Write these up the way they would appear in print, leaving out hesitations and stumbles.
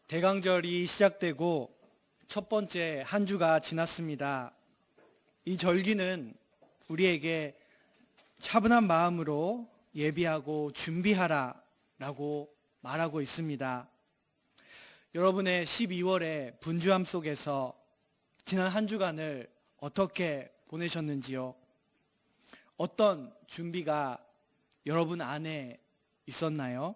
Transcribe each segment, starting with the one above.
대강절이 시작되고 첫 번째 한 주가 지났습니다. 이 절기는 우리에게 차분한 마음으로 예비하고 준비하라 라고 말하고 있습니다. 여러분의 12월의 분주함 속에서 지난 한 주간을 어떻게 보내셨는지요? 어떤 준비가 여러분 안에 있었나요?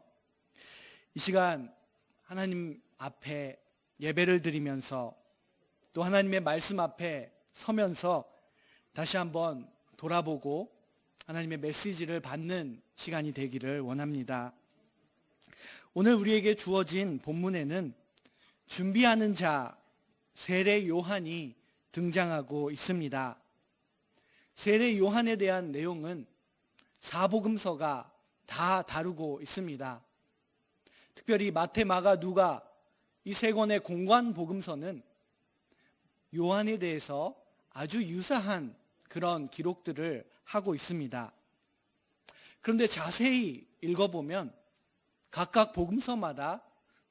이 시간 하나님 앞에 예배를 드리면서 또 하나님의 말씀 앞에 서면서 다시 한번 돌아보고 하나님의 메시지를 받는 시간이 되기를 원합니다. 오늘 우리에게 주어진 본문에는 준비하는 자 세례 요한이 등장하고 있습니다. 세례 요한에 대한 내용은 사복음서가 다 다루고 있습니다. 특별히 마태, 마가, 누가 이 세 권의 공관 복음서는 요한에 대해서 아주 유사한 그런 기록들을 하고 있습니다. 그런데 자세히 읽어보면 각각 복음서마다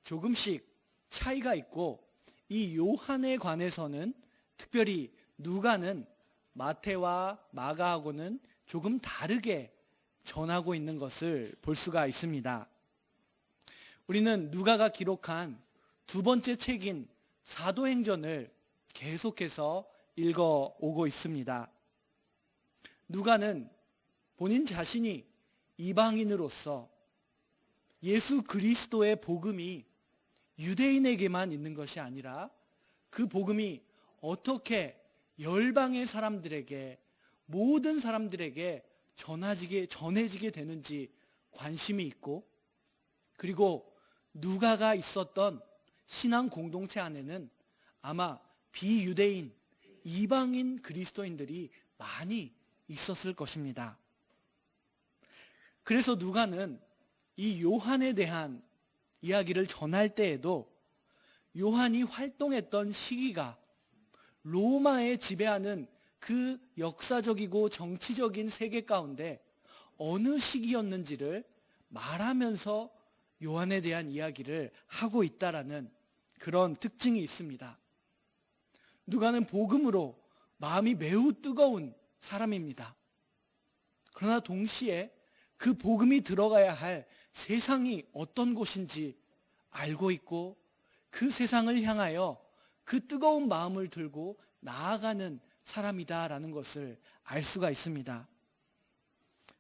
조금씩 차이가 있고 이 요한에 관해서는 특별히 누가는 마태와 마가하고는 조금 다르게 전하고 있는 것을 볼 수가 있습니다. 우리는 누가가 기록한 두 번째 책인 사도행전을 계속해서 읽어오고 있습니다. 누가는 본인 자신이 이방인으로서 예수 그리스도의 복음이 유대인에게만 있는 것이 아니라 그 복음이 어떻게 열방의 사람들에게, 모든 사람들에게 전해지게 되는지 관심이 있고, 그리고 누가가 있었던 신앙 공동체 안에는 아마 비유대인, 이방인 그리스도인들이 많이 있었을 것입니다. 그래서 누가는 이 요한에 대한 이야기를 전할 때에도 요한이 활동했던 시기가 로마에 지배하는 그 역사적이고 정치적인 세계 가운데 어느 시기였는지를 말하면서 요한에 대한 이야기를 하고 있다라는 그런 특징이 있습니다. 누가는 복음으로 마음이 매우 뜨거운 사람입니다. 그러나 동시에 그 복음이 들어가야 할 세상이 어떤 곳인지 알고 있고 그 세상을 향하여 그 뜨거운 마음을 들고 나아가는 사람이다라는 것을 알 수가 있습니다.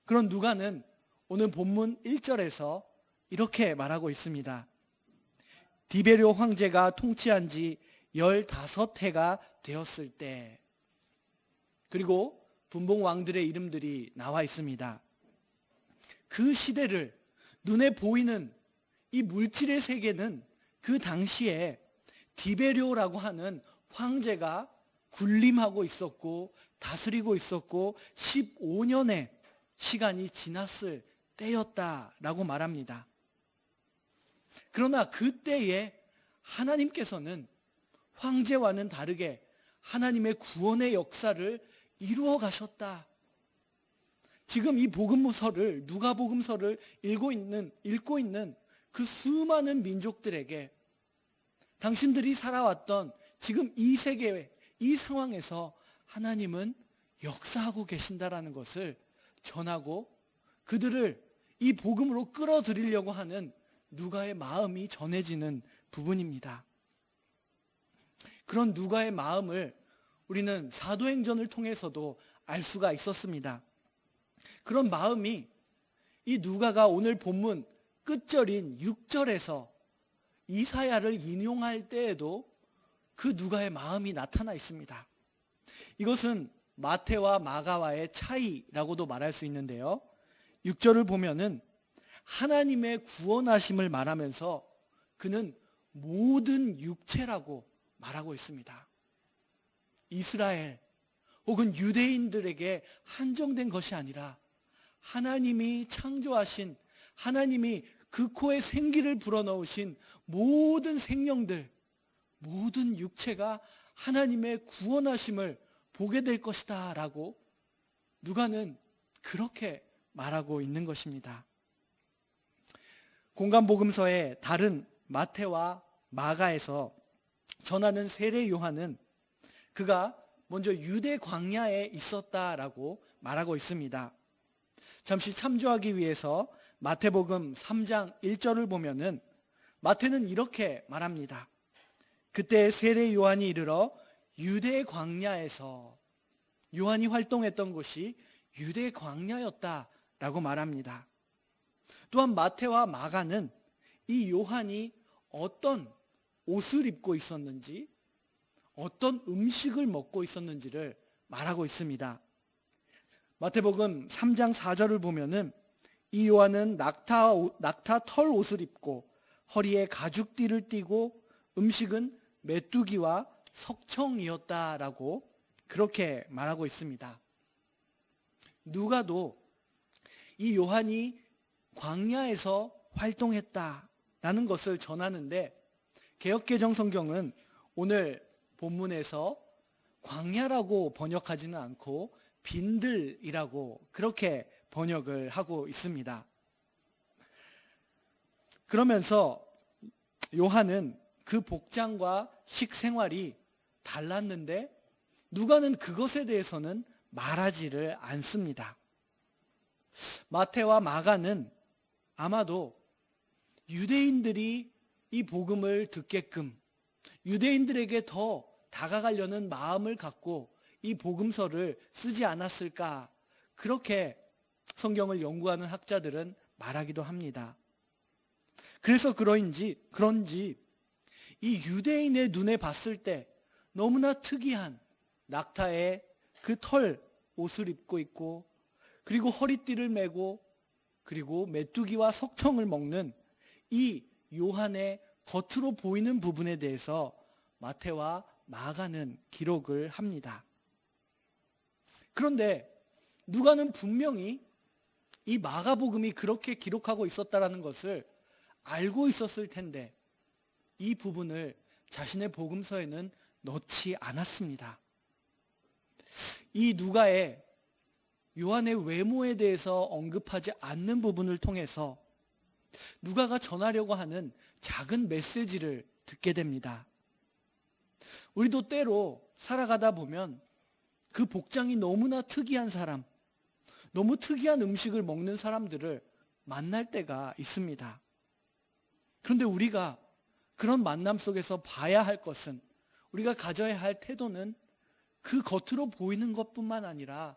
그런 누가는 오늘 본문 1절에서 이렇게 말하고 있습니다. 디베료 황제가 통치한 지 15해가 되었을 때, 그리고 분봉 왕들의 이름들이 나와 있습니다. 그 시대를 눈에 보이는 이 물질의 세계는 그 당시에 디베료라고 하는 황제가 군림하고 있었고 다스리고 있었고 15년의 시간이 지났을 때였다라고 말합니다. 그러나 그때에 하나님께서는 황제와는 다르게 하나님의 구원의 역사를 이루어 가셨다. 지금 이 복음서를, 누가복음서를 읽고 있는 그 수많은 민족들에게 당신들이 살아왔던 지금 이 세계, 이 상황에서 하나님은 역사하고 계신다라는 것을 전하고 그들을 이 복음으로 끌어들이려고 하는 누가의 마음이 전해지는 부분입니다. 그런 누가의 마음을 우리는 사도행전을 통해서도 알 수가 있었습니다. 그런 마음이 이 누가가 오늘 본문 끝절인 6절에서 이사야를 인용할 때에도 그 누가의 마음이 나타나 있습니다. 이것은 마태와 마가와의 차이라고도 말할 수 있는데요. 6절을 보면은 하나님의 구원하심을 말하면서 그는 모든 육체라고 말하고 있습니다. 이스라엘 혹은 유대인들에게 한정된 것이 아니라 하나님이 창조하신, 하나님이 그 코에 생기를 불어넣으신 모든 생명들, 모든 육체가 하나님의 구원하심을 보게 될 것이다 라고 누가는 그렇게 말하고 있는 것입니다. 공관복음서의 다른 마태와 마가에서 전하는 세례 요한은 그가 먼저 유대 광야에 있었다라고 말하고 있습니다. 잠시 참조하기 위해서 마태복음 3장 1절을 보면은 마태는 이렇게 말합니다. 그때 세례 요한이 이르러 유대 광야에서, 요한이 활동했던 곳이 유대 광야였다라고 말합니다. 또한 마태와 마가는 이 요한이 어떤 옷을 입고 있었는지, 어떤 음식을 먹고 있었는지를 말하고 있습니다. 마태복음 3장 4절을 보면은 이 요한은 낙타 털 옷을 입고 허리에 가죽띠를 띠고 음식은 메뚜기와 석청이었다라고 그렇게 말하고 있습니다. 누가도 이 요한이 광야에서 활동했다라는 것을 전하는데 개역개정 성경은 오늘 본문에서 광야라고 번역하지는 않고 빈들이라고 그렇게 번역을 하고 있습니다. 그러면서 요한은 그 복장과 식생활이 달랐는데 누가는 그것에 대해서는 말하지를 않습니다. 마태와 마가는 아마도 유대인들이 이 복음을 듣게끔 유대인들에게 더 다가가려는 마음을 갖고 이 복음서를 쓰지 않았을까, 그렇게 성경을 연구하는 학자들은 말하기도 합니다. 그래서 그런지 이 유대인의 눈에 봤을 때 너무나 특이한 낙타의 그 털 옷을 입고 있고, 그리고 허리띠를 메고, 그리고 메뚜기와 석청을 먹는 이 요한의 겉으로 보이는 부분에 대해서 마태와 마가는 기록을 합니다. 그런데 누가는 분명히 이 마가복음이 그렇게 기록하고 있었다라는 것을 알고 있었을 텐데 이 부분을 자신의 복음서에는 넣지 않았습니다. 이 누가의 요한의 외모에 대해서 언급하지 않는 부분을 통해서 누가가 전하려고 하는 작은 메시지를 듣게 됩니다. 우리도 때로 살아가다 보면 그 복장이 너무나 특이한 사람, 너무 특이한 음식을 먹는 사람들을 만날 때가 있습니다. 그런데 우리가 그런 만남 속에서 봐야 할 것은, 우리가 가져야 할 태도는 그 겉으로 보이는 것뿐만 아니라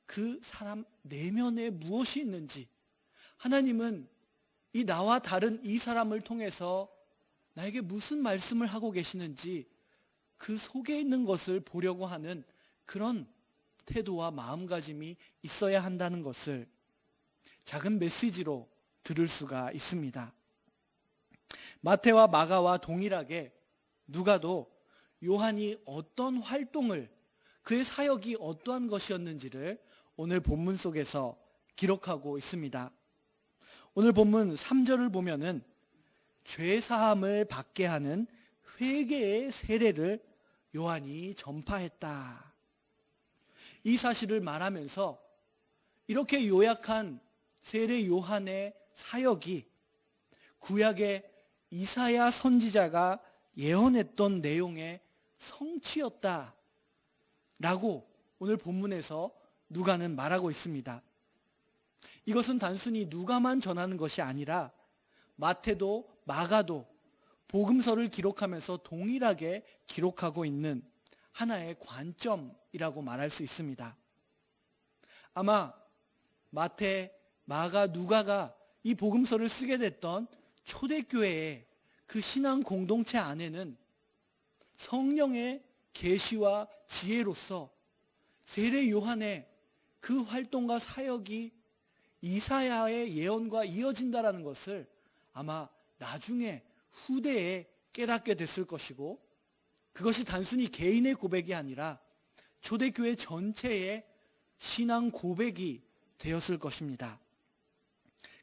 그 사람 내면에 무엇이 있는지, 하나님은 이 나와 다른 이 사람을 통해서 나에게 무슨 말씀을 하고 계시는지 그 속에 있는 것을 보려고 하는 그런 태도와 마음가짐이 있어야 한다는 것을 작은 메시지로 들을 수가 있습니다. 마태와 마가와 동일하게 누가도 요한이 어떤 활동을, 그의 사역이 어떠한 것이었는지를 오늘 본문 속에서 기록하고 있습니다. 오늘 본문 3절을 보면은 죄사함을 받게 하는 회개의 세례를 요한이 전파했다. 이 사실을 말하면서 이렇게 요약한 세례 요한의 사역이 구약의 이사야 선지자가 예언했던 내용의 성취였다라고 오늘 본문에서 누가는 말하고 있습니다. 이것은 단순히 누가만 전하는 것이 아니라 마태도 마가도 복음서를 기록하면서 동일하게 기록하고 있는 하나의 관점이라고 말할 수 있습니다. 아마 마태, 마가, 누가가 이 복음서를 쓰게 됐던 초대교회의 그 신앙 공동체 안에는 성령의 계시와 지혜로서 세례 요한의 그 활동과 사역이 이사야의 예언과 이어진다라는 것을 아마 나중에 후대에 깨닫게 됐을 것이고, 그것이 단순히 개인의 고백이 아니라 초대교회 전체의 신앙 고백이 되었을 것입니다.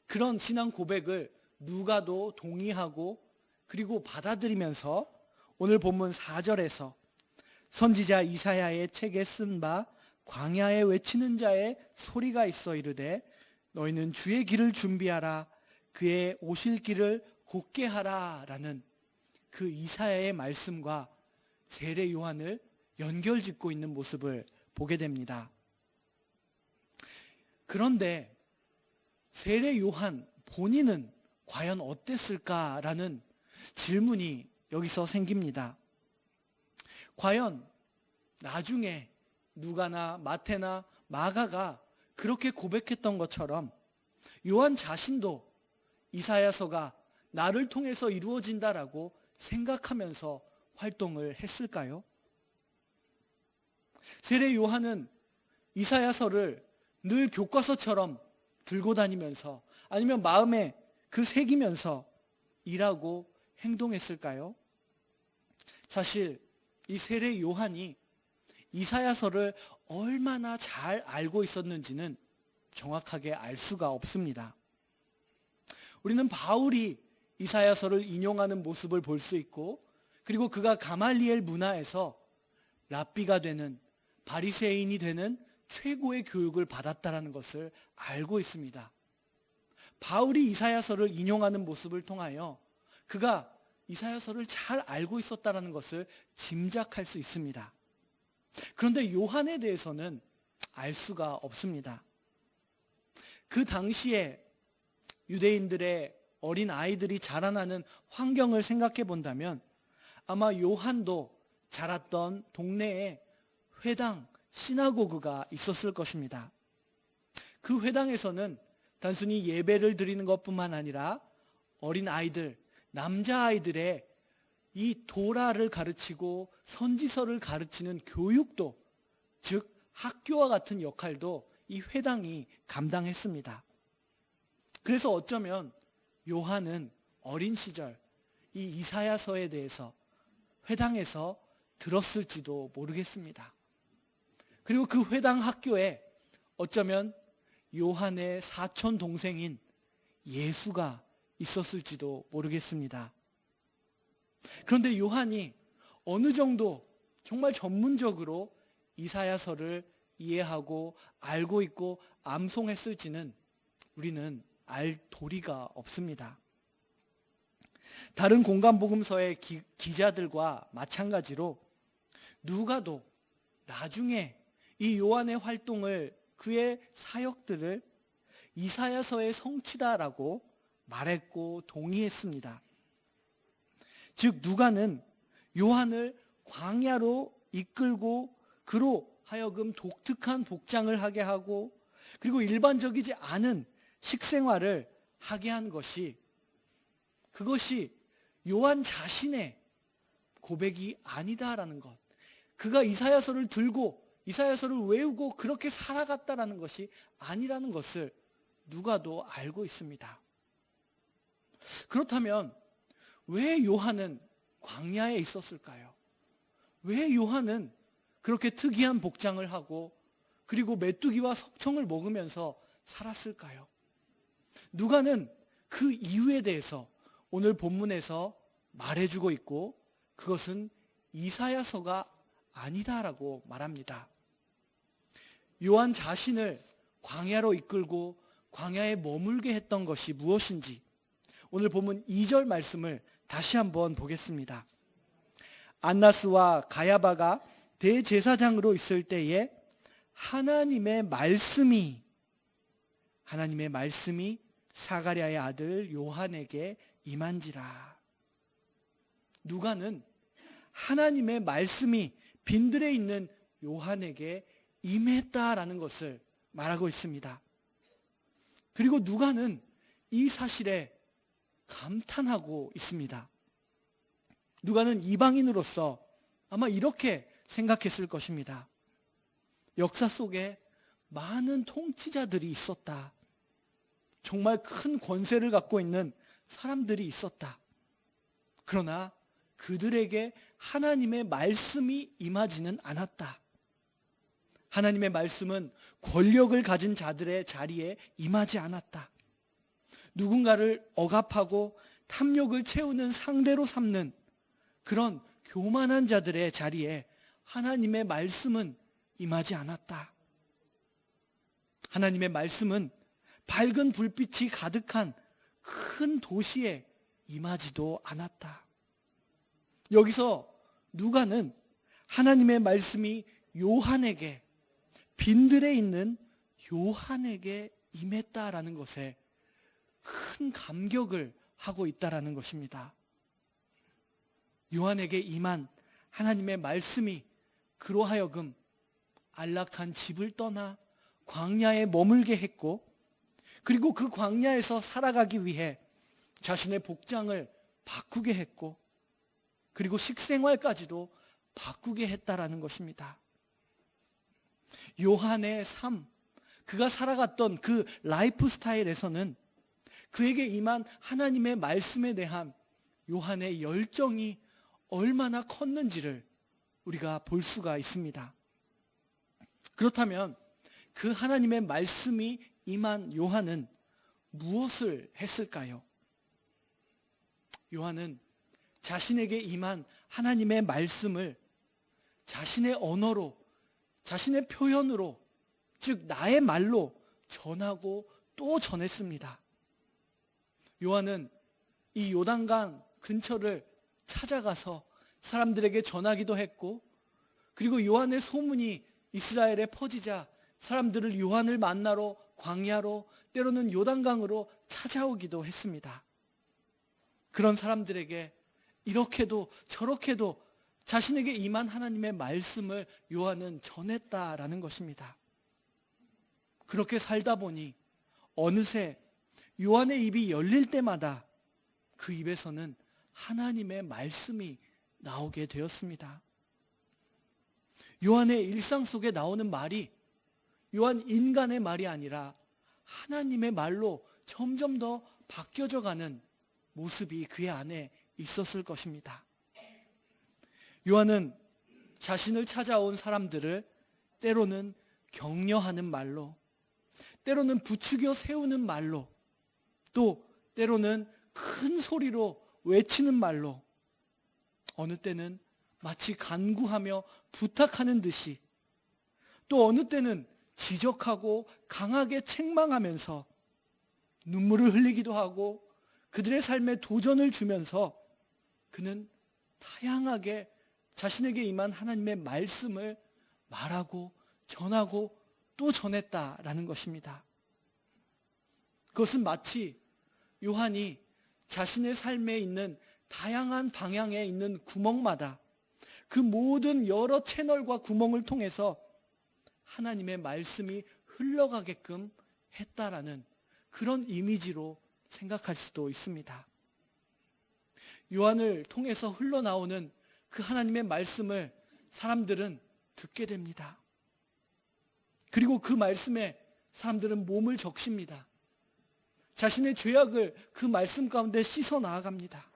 그런 신앙 고백을 누가도 동의하고 그리고 받아들이면서 오늘 본문 4절에서 선지자 이사야의 책에 쓴 바 광야에 외치는 자의 소리가 있어 이르되 너희는 주의 길을 준비하라, 그의 오실 길을 곧게 하라 라는 그 이사야의 말씀과 세례 요한을 연결짓고 있는 모습을 보게 됩니다. 그런데 세례 요한 본인은 과연 어땠을까라는 질문이 여기서 생깁니다. 과연 나중에 누가나 마태나 마가가 그렇게 고백했던 것처럼 요한 자신도 이사야서가 나를 통해서 이루어진다라고 생각하면서 활동을 했을까요? 세례 요한은 이사야서를 늘 교과서처럼 들고 다니면서 아니면 마음에 그 새기면서 일하고 행동했을까요? 사실 이 세례 요한이 이사야서를 얼마나 잘 알고 있었는지는 정확하게 알 수가 없습니다. 우리는 바울이 이사야서를 인용하는 모습을 볼 수 있고, 그리고 그가 가말리엘 문화에서 랍비가 되는, 바리새인이 되는 최고의 교육을 받았다는 것을 알고 있습니다. 바울이 이사야서를 인용하는 모습을 통하여 그가 이사야서를 잘 알고 있었다는 것을 짐작할 수 있습니다. 그런데 요한에 대해서는 알 수가 없습니다. 그 당시에 유대인들의 어린 아이들이 자라나는 환경을 생각해 본다면 아마 요한도 자랐던 동네에 회당, 시나고그가 있었을 것입니다. 그 회당에서는 단순히 예배를 드리는 것뿐만 아니라 어린 아이들, 남자아이들의 이 도라를 가르치고 선지서를 가르치는 교육도, 즉 학교와 같은 역할도 이 회당이 감당했습니다. 그래서 어쩌면 요한은 어린 시절 이 이사야서에 대해서 회당에서 들었을지도 모르겠습니다. 그리고 그 회당 학교에 어쩌면 요한의 사촌 동생인 예수가 있었을지도 모르겠습니다. 그런데 요한이 어느 정도 정말 전문적으로 이사야서를 이해하고 알고 있고 암송했을지는 우리는 알 도리가 없습니다. 다른 공간복음서의 기자들과 마찬가지로 누가도 나중에 이 요한의 활동을, 그의 사역들을 이사야서의 성취다라고 말했고 동의했습니다. 즉 누가는 요한을 광야로 이끌고 그로 하여금 독특한 복장을 하게 하고, 그리고 일반적이지 않은 식생활을 하게 한 것이, 그것이 요한 자신의 고백이 아니다라는 것, 그가 이사야서를 들고 이사야서를 외우고 그렇게 살아갔다라는 것이 아니라는 것을 누가도 알고 있습니다. 그렇다면 왜 요한은 광야에 있었을까요? 왜 요한은 그렇게 특이한 복장을 하고 그리고 메뚜기와 석청을 먹으면서 살았을까요? 누가는 그 이유에 대해서 오늘 본문에서 말해주고 있고, 그것은 이사야서가 아니다라고 말합니다. 요한 자신을 광야로 이끌고 광야에 머물게 했던 것이 무엇인지 오늘 본문 2절 말씀을 다시 한번 보겠습니다. 안나스와 가야바가 대제사장으로 있을 때에 하나님의 말씀이 사가랴의 아들 요한에게 임한지라. 누가는 하나님의 말씀이 빈들에 있는 요한에게 임했다라는 것을 말하고 있습니다. 그리고 누가는 이 사실에 감탄하고 있습니다. 누가는 이방인으로서 아마 이렇게 생각했을 것입니다. 역사 속에 많은 통치자들이 있었다. 정말 큰 권세를 갖고 있는 사람들이 있었다. 그러나 그들에게 하나님의 말씀이 임하지는 않았다. 하나님의 말씀은 권력을 가진 자들의 자리에 임하지 않았다. 누군가를 억압하고 탐욕을 채우는 상대로 삼는 그런 교만한 자들의 자리에 하나님의 말씀은 임하지 않았다. 하나님의 말씀은 밝은 불빛이 가득한 큰 도시에 임하지도 않았다. 여기서 누가는 하나님의 말씀이 요한에게, 빈들에 있는 요한에게 임했다라는 것에 큰 감격을 하고 있다라는 것입니다. 요한에게 임한 하나님의 말씀이 그로 하여금 안락한 집을 떠나 광야에 머물게 했고, 그리고 그 광야에서 살아가기 위해 자신의 복장을 바꾸게 했고, 그리고 식생활까지도 바꾸게 했다라는 것입니다. 요한의 삶, 그가 살아갔던 그 라이프 스타일에서는 그에게 임한 하나님의 말씀에 대한 요한의 열정이 얼마나 컸는지를 우리가 볼 수가 있습니다. 그렇다면 그 하나님의 말씀이 임한 요한은 무엇을 했을까요? 요한은 자신에게 임한 하나님의 말씀을 자신의 언어로, 자신의 표현으로, 즉 나의 말로 전하고 또 전했습니다. 요한은 이 요단강 근처를 찾아가서 사람들에게 전하기도 했고, 그리고 요한의 소문이 이스라엘에 퍼지자 사람들을 요한을 만나러 광야로, 때로는 요단강으로 찾아오기도 했습니다. 그런 사람들에게 이렇게도 저렇게도 자신에게 임한 하나님의 말씀을 요한은 전했다라는 것입니다. 그렇게 살다 보니 어느새 요한의 입이 열릴 때마다 그 입에서는 하나님의 말씀이 나오게 되었습니다. 요한의 일상 속에 나오는 말이 요한 인간의 말이 아니라 하나님의 말로 점점 더 바뀌어져 가는 모습이 그의 안에 있었을 것입니다. 요한은 자신을 찾아온 사람들을 때로는 격려하는 말로, 때로는 부추겨 세우는 말로, 또 때로는 큰 소리로 외치는 말로, 어느 때는 마치 간구하며 부탁하는 듯이, 또 어느 때는 지적하고 강하게 책망하면서 눈물을 흘리기도 하고 그들의 삶에 도전을 주면서 그는 다양하게 자신에게 임한 하나님의 말씀을 말하고 전하고 또 전했다라는 것입니다. 그것은 마치 요한이 자신의 삶에 있는 다양한 방향에 있는 구멍마다 그 모든 여러 채널과 구멍을 통해서 하나님의 말씀이 흘러가게끔 했다라는 그런 이미지로 생각할 수도 있습니다. 요한을 통해서 흘러나오는 그 하나님의 말씀을 사람들은 듣게 됩니다. 그리고 그 말씀에 사람들은 몸을 적십니다. 자신의 죄악을 그 말씀 가운데 씻어 나아갑니다.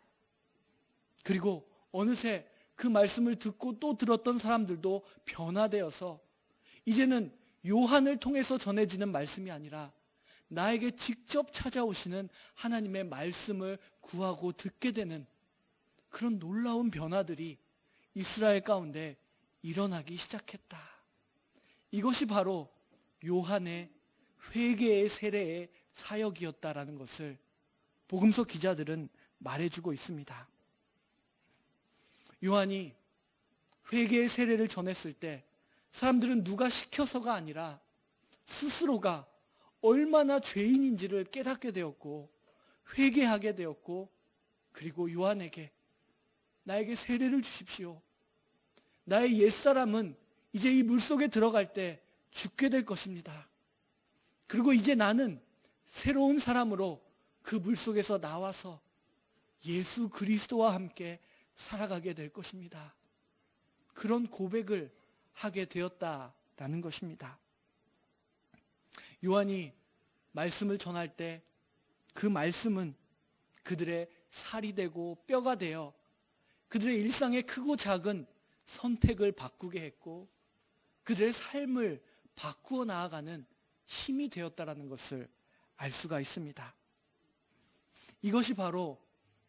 그리고 어느새 그 말씀을 듣고 또 들었던 사람들도 변화되어서 이제는 요한을 통해서 전해지는 말씀이 아니라 나에게 직접 찾아오시는 하나님의 말씀을 구하고 듣게 되는 그런 놀라운 변화들이 이스라엘 가운데 일어나기 시작했다. 이것이 바로 요한의 회개의 세례의 사역이었다라는 것을 복음서 기자들은 말해주고 있습니다. 요한이 회개의 세례를 전했을 때 사람들은 누가 시켜서가 아니라 스스로가 얼마나 죄인인지를 깨닫게 되었고 회개하게 되었고, 그리고 요한에게 나에게 세례를 주십시오. 나의 옛사람은 이제 이 물속에 들어갈 때 죽게 될 것입니다. 그리고 이제 나는 새로운 사람으로 그 물속에서 나와서 예수 그리스도와 함께 살아가게 될 것입니다. 그런 고백을 하게 되었다라는 것입니다. 요한이 말씀을 전할 때 그 말씀은 그들의 살이 되고 뼈가 되어 그들의 일상의 크고 작은 선택을 바꾸게 했고 그들의 삶을 바꾸어 나아가는 힘이 되었다라는 것을 알 수가 있습니다. 이것이 바로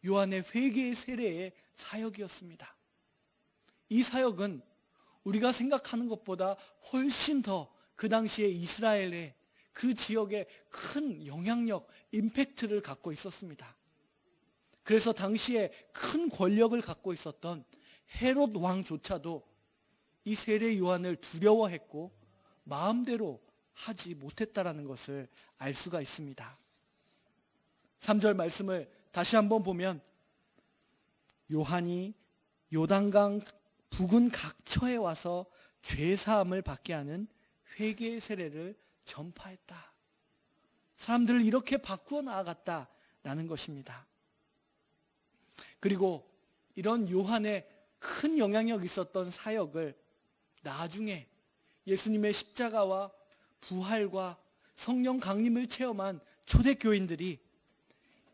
요한의 회개의 세례의 사역이었습니다. 이 사역은 우리가 생각하는 것보다 훨씬 더 그 당시에 이스라엘의 그 지역에 큰 영향력, 임팩트를 갖고 있었습니다. 그래서 당시에 큰 권력을 갖고 있었던 헤롯 왕조차도 이 세례 요한을 두려워했고 마음대로 하지 못했다라는 것을 알 수가 있습니다. 3절 말씀을 다시 한번 보면 요한이 요단강 북은 각처에 와서 죄사함을 받게 하는 회개의 세례를 전파했다. 사람들을 이렇게 바꾸어 나아갔다라는 것입니다. 그리고 이런 요한의 큰 영향력이 있었던 사역을 나중에 예수님의 십자가와 부활과 성령 강림을 체험한 초대교인들이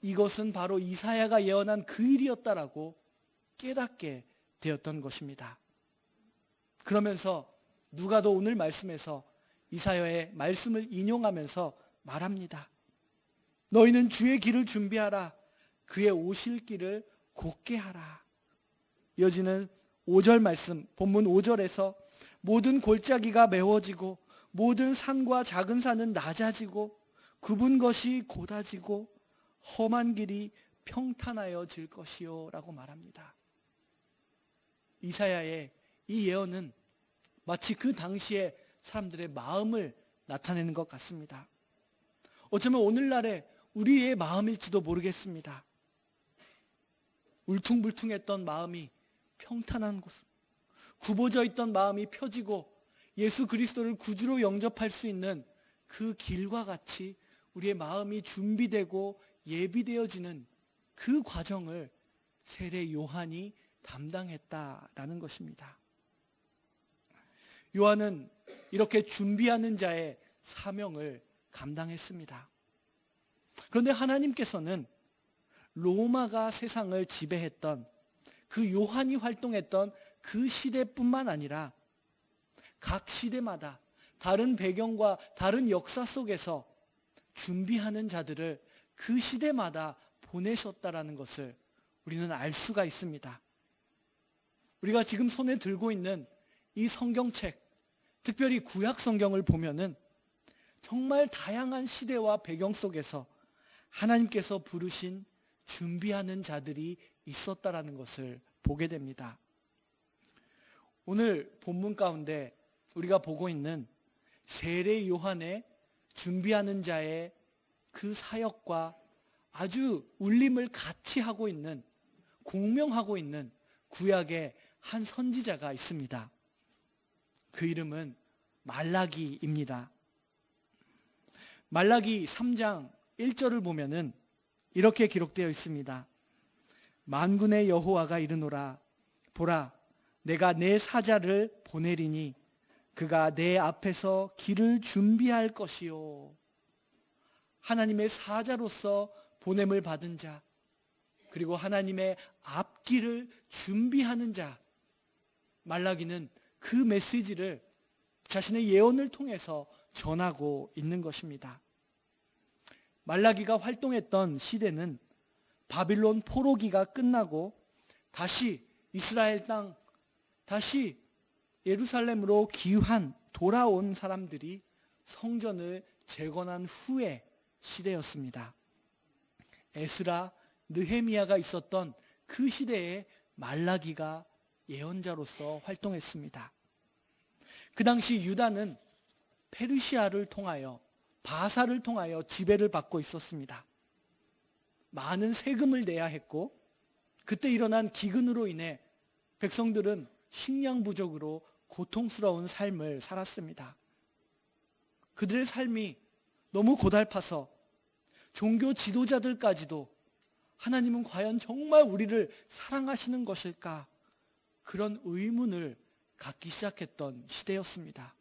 이것은 바로 이사야가 예언한 그 일이었다라고 깨닫게 되었던 것입니다. 그러면서 누가도 오늘 말씀에서 이사야의 말씀을 인용하면서 말합니다. 너희는 주의 길을 준비하라. 그의 오실 길을 곧게 하라. 이어지는 5절 말씀, 본문 5절에서 모든 골짜기가 메워지고 모든 산과 작은 산은 낮아지고 굽은 것이 곧아지고 험한 길이 평탄하여질 것이요 라고 말합니다. 이사야의 이 예언은 마치 그 당시에 사람들의 마음을 나타내는 것 같습니다. 어쩌면 오늘날의 우리의 마음일지도 모르겠습니다. 울퉁불퉁했던 마음이 평탄한 곳, 굽어져 있던 마음이 펴지고 예수 그리스도를 구주로 영접할 수 있는 그 길과 같이 우리의 마음이 준비되고 예비되어지는 그 과정을 세례 요한이 담당했다라는 것입니다. 요한은 이렇게 준비하는 자의 사명을 감당했습니다. 그런데 하나님께서는 로마가 세상을 지배했던 그 요한이 활동했던 그 시대뿐만 아니라 각 시대마다 다른 배경과 다른 역사 속에서 준비하는 자들을 그 시대마다 보내셨다라는 것을 우리는 알 수가 있습니다. 우리가 지금 손에 들고 있는 이 성경책, 특별히 구약 성경을 보면은 정말 다양한 시대와 배경 속에서 하나님께서 부르신 준비하는 자들이 있었다라는 것을 보게 됩니다. 오늘 본문 가운데 우리가 보고 있는 세례 요한의 준비하는 자의 그 사역과 아주 울림을 같이 하고 있는, 공명하고 있는 구약의 한 선지자가 있습니다. 그 이름은 말라기입니다. 말라기 3장 1절을 보면은 이렇게 기록되어 있습니다. 만군의 여호와가 이르노라. 보라, 내가 내 사자를 보내리니 그가 내 앞에서 길을 준비할 것이요. 하나님의 사자로서 보냄을 받은 자, 그리고 하나님의 앞길을 준비하는 자, 말라기는 그 메시지를 자신의 예언을 통해서 전하고 있는 것입니다. 말라기가 활동했던 시대는 바빌론 포로기가 끝나고 다시 이스라엘 땅, 다시 예루살렘으로 귀환 돌아온 사람들이 성전을 재건한 후의 시대였습니다. 에스라, 느헤미야가 있었던 그 시대에 말라기가 예언자로서 활동했습니다. 그 당시 유다는 페르시아를 통하여, 바사를 통하여 지배를 받고 있었습니다. 많은 세금을 내야 했고 그때 일어난 기근으로 인해 백성들은 식량 부족으로 고통스러운 삶을 살았습니다. 그들의 삶이 너무 고달파서 종교 지도자들까지도 하나님은 과연 정말 우리를 사랑하시는 것일까? 그런 의문을 갖기 시작했던 시대였습니다.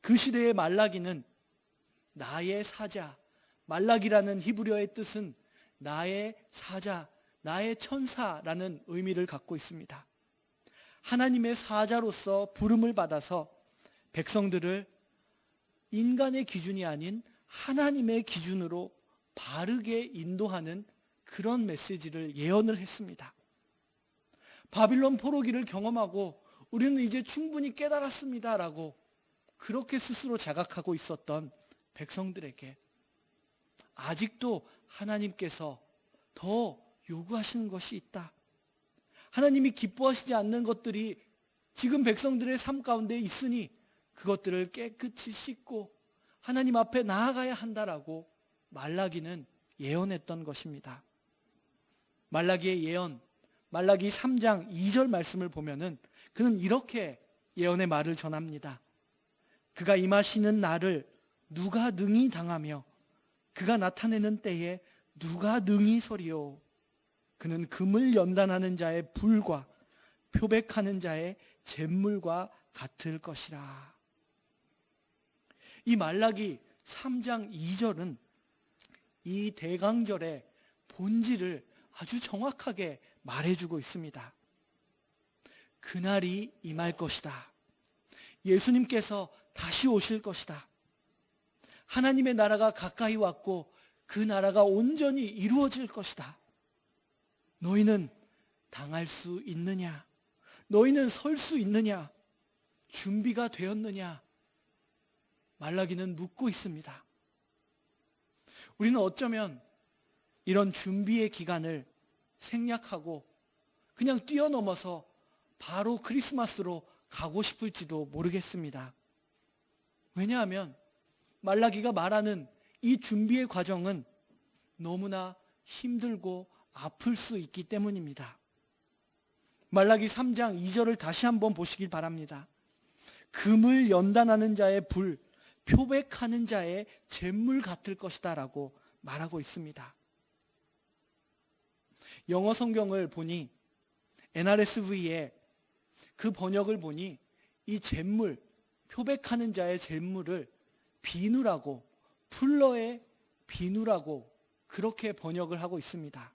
그 시대의 말라기는 나의 사자, 말라기라는 히브리어의 뜻은 나의 사자, 나의 천사라는 의미를 갖고 있습니다. 하나님의 사자로서 부름을 받아서 백성들을 인간의 기준이 아닌 하나님의 기준으로 바르게 인도하는 그런 메시지를 예언을 했습니다. 바빌론 포로기를 경험하고 우리는 이제 충분히 깨달았습니다 라고 그렇게 스스로 자각하고 있었던 백성들에게 아직도 하나님께서 더 요구하시는 것이 있다. 하나님이 기뻐하시지 않는 것들이 지금 백성들의 삶 가운데 있으니 그것들을 깨끗이 씻고 하나님 앞에 나아가야 한다라고 말라기는 예언했던 것입니다. 말라기의 예언, 말라기 3장 2절 말씀을 보면은 그는 이렇게 예언의 말을 전합니다. 그가 임하시는 날을 누가 능히 당하며 그가 나타내는 때에 누가 능히 서리요. 그는 금을 연단하는 자의 불과 표백하는 자의 잿물과 같을 것이라. 이 말라기 3장 2절은 이 대강절의 본질을 아주 정확하게 말해주고 있습니다. 그날이 임할 것이다. 예수님께서 다시 오실 것이다. 하나님의 나라가 가까이 왔고 그 나라가 온전히 이루어질 것이다. 너희는 당할 수 있느냐? 너희는 설 수 있느냐? 준비가 되었느냐? 말라기는 묻고 있습니다. 우리는 어쩌면 이런 준비의 기간을 생략하고 그냥 뛰어넘어서 바로 크리스마스로 가고 싶을지도 모르겠습니다. 왜냐하면 말라기가 말하는 이 준비의 과정은 너무나 힘들고 아플 수 있기 때문입니다. 말라기 3장 2절을 다시 한번 보시길 바랍니다. 금을 연단하는 자의 불, 표백하는 자의 잿물 같을 것이다 라고 말하고 있습니다. 영어 성경을 보니 NRSV에 그 번역을 보니 이 잿물, 표백하는 자의 잿물을 비누라고, 풀러의 비누라고 그렇게 번역을 하고 있습니다.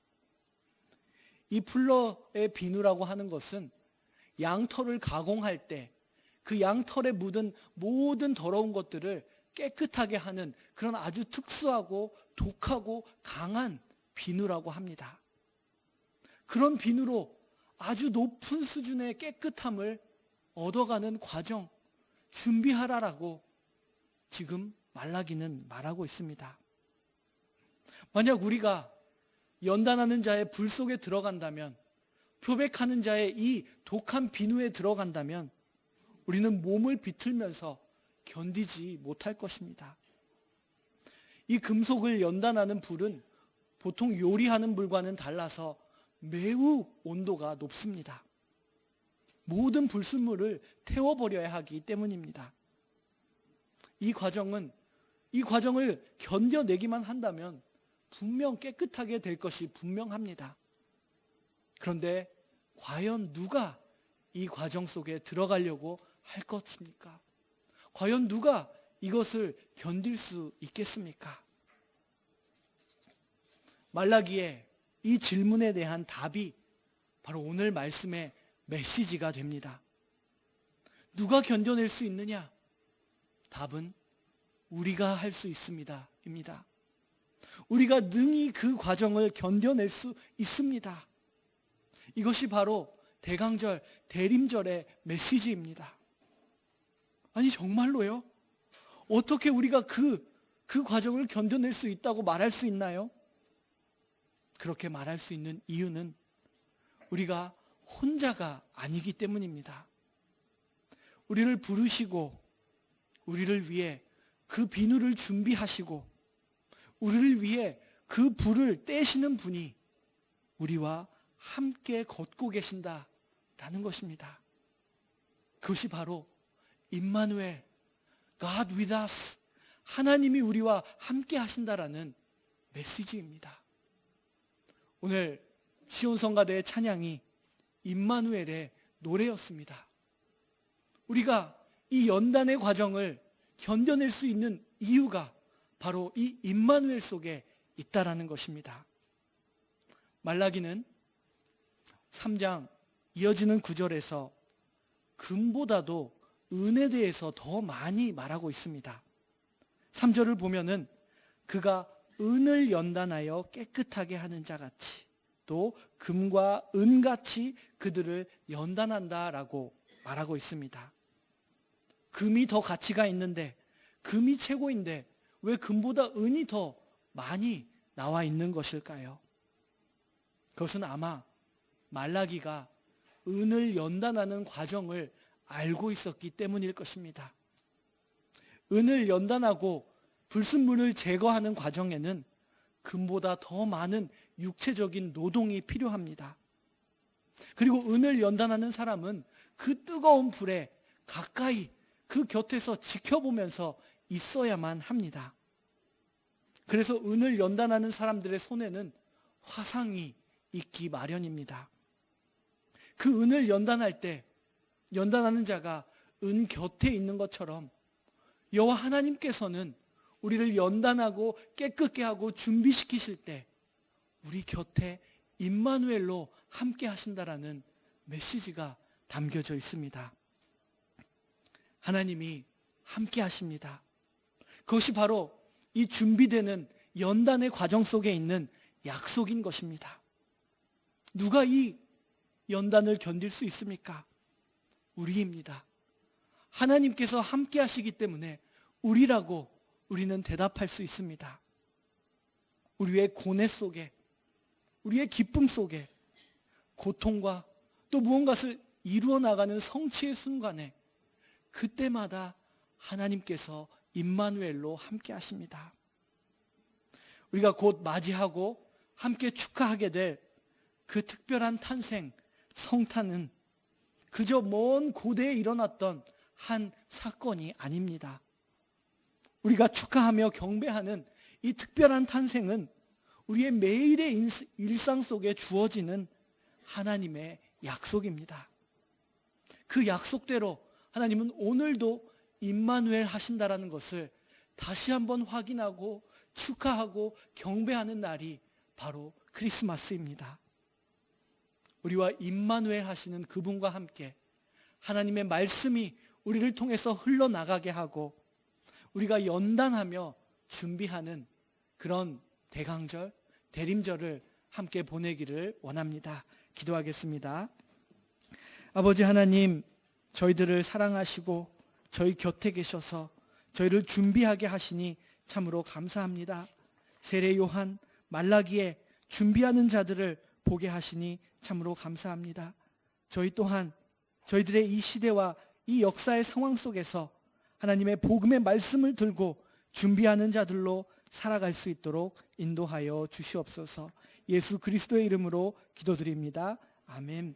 이 풀러의 비누라고 하는 것은 양털을 가공할 때 그 양털에 묻은 모든 더러운 것들을 깨끗하게 하는 그런 아주 특수하고 독하고 강한 비누라고 합니다. 그런 비누로 아주 높은 수준의 깨끗함을 얻어가는 과정, 준비하라라고 지금 말라기는 말하고 있습니다. 만약 우리가 연단하는 자의 불 속에 들어간다면, 표백하는 자의 이 독한 비누에 들어간다면 우리는 몸을 비틀면서 견디지 못할 것입니다. 이 금속을 연단하는 불은 보통 요리하는 불과는 달라서 매우 온도가 높습니다. 모든 불순물을 태워버려야 하기 때문입니다. 이 과정을 견뎌내기만 한다면 분명 깨끗하게 될 것이 분명합니다. 그런데 과연 누가 이 과정 속에 들어가려고 할 것입니까? 과연 누가 이것을 견딜 수 있겠습니까? 말라기의 이 질문에 대한 답이 바로 오늘 말씀의 메시지가 됩니다. 누가 견뎌낼 수 있느냐? 답은 우리가 할 수 있습니다. 입니다. 우리가 능히 그 과정을 견뎌낼 수 있습니다. 이것이 바로 대강절, 대림절의 메시지입니다. 아니 정말로요? 어떻게 우리가 그 과정을 견뎌낼 수 있다고 말할 수 있나요? 그렇게 말할 수 있는 이유는 우리가 혼자가 아니기 때문입니다. 우리를 부르시고 우리를 위해 그 비누를 준비하시고 우리를 위해 그 불을 떼시는 분이 우리와 함께 걷고 계신다라는 것입니다. 그것이 바로 임마누엘, God with us, 하나님이 우리와 함께 하신다라는 메시지입니다. 오늘 시온성가대의 찬양이 임마누엘의 노래였습니다. 우리가 이 연단의 과정을 견뎌낼 수 있는 이유가 바로 이 임마누엘 속에 있다라는 것입니다. 말라기는 3장 이어지는 9절에서 금보다도 은에 대해서 더 많이 말하고 있습니다. 3절을 보면은 그가 은을 연단하여 깨끗하게 하는 자 같이 또 금과 은같이 그들을 연단한다라고 말하고 있습니다. 금이 더 가치가 있는데, 금이 최고인데 왜 금보다 은이 더 많이 나와 있는 것일까요? 그것은 아마 말라기가 은을 연단하는 과정을 알고 있었기 때문일 것입니다. 은을 연단하고 불순물을 제거하는 과정에는 금보다 더 많은 육체적인 노동이 필요합니다. 그리고 은을 연단하는 사람은 그 뜨거운 불에 가까이 그 곁에서 지켜보면서 있어야만 합니다. 그래서 은을 연단하는 사람들의 손에는 화상이 있기 마련입니다. 그 은을 연단할 때 연단하는 자가 은 곁에 있는 것처럼 여호와 하나님께서는 우리를 연단하고 깨끗게 하고 준비시키실 때 우리 곁에 임마누엘로 함께 하신다라는 메시지가 담겨져 있습니다. 하나님이 함께 하십니다. 그것이 바로 이 준비되는 연단의 과정 속에 있는 약속인 것입니다. 누가 이 연단을 견딜 수 있습니까? 우리입니다. 하나님께서 함께 하시기 때문에 우리라고 우리는 대답할 수 있습니다. 우리의 고뇌 속에, 우리의 기쁨 속에, 고통과 또 무언가를 이루어 나가는 성취의 순간에 그때마다 하나님께서 임마누엘로 함께 하십니다. 우리가 곧 맞이하고 함께 축하하게 될 그 특별한 탄생, 성탄은 그저 먼 고대에 일어났던 한 사건이 아닙니다. 우리가 축하하며 경배하는 이 특별한 탄생은 우리의 매일의 일상 속에 주어지는 하나님의 약속입니다. 그 약속대로 하나님은 오늘도 임마누엘 하신다라는 것을 다시 한번 확인하고 축하하고 경배하는 날이 바로 크리스마스입니다. 우리와 임마누엘 하시는 그분과 함께 하나님의 말씀이 우리를 통해서 흘러나가게 하고 우리가 연단하며 준비하는 그런 대강절, 대림절을 함께 보내기를 원합니다. 기도하겠습니다. 아버지 하나님, 저희들을 사랑하시고 저희 곁에 계셔서 저희를 준비하게 하시니 참으로 감사합니다. 세례 요한, 말라기에 준비하는 자들을 보게 하시니 참으로 감사합니다. 저희 또한 저희들의 이 시대와 이 역사의 상황 속에서 하나님의 복음의 말씀을 들고 준비하는 자들로 살아갈 수 있도록 인도하여 주시옵소서. 예수 그리스도의 이름으로 기도드립니다. 아멘.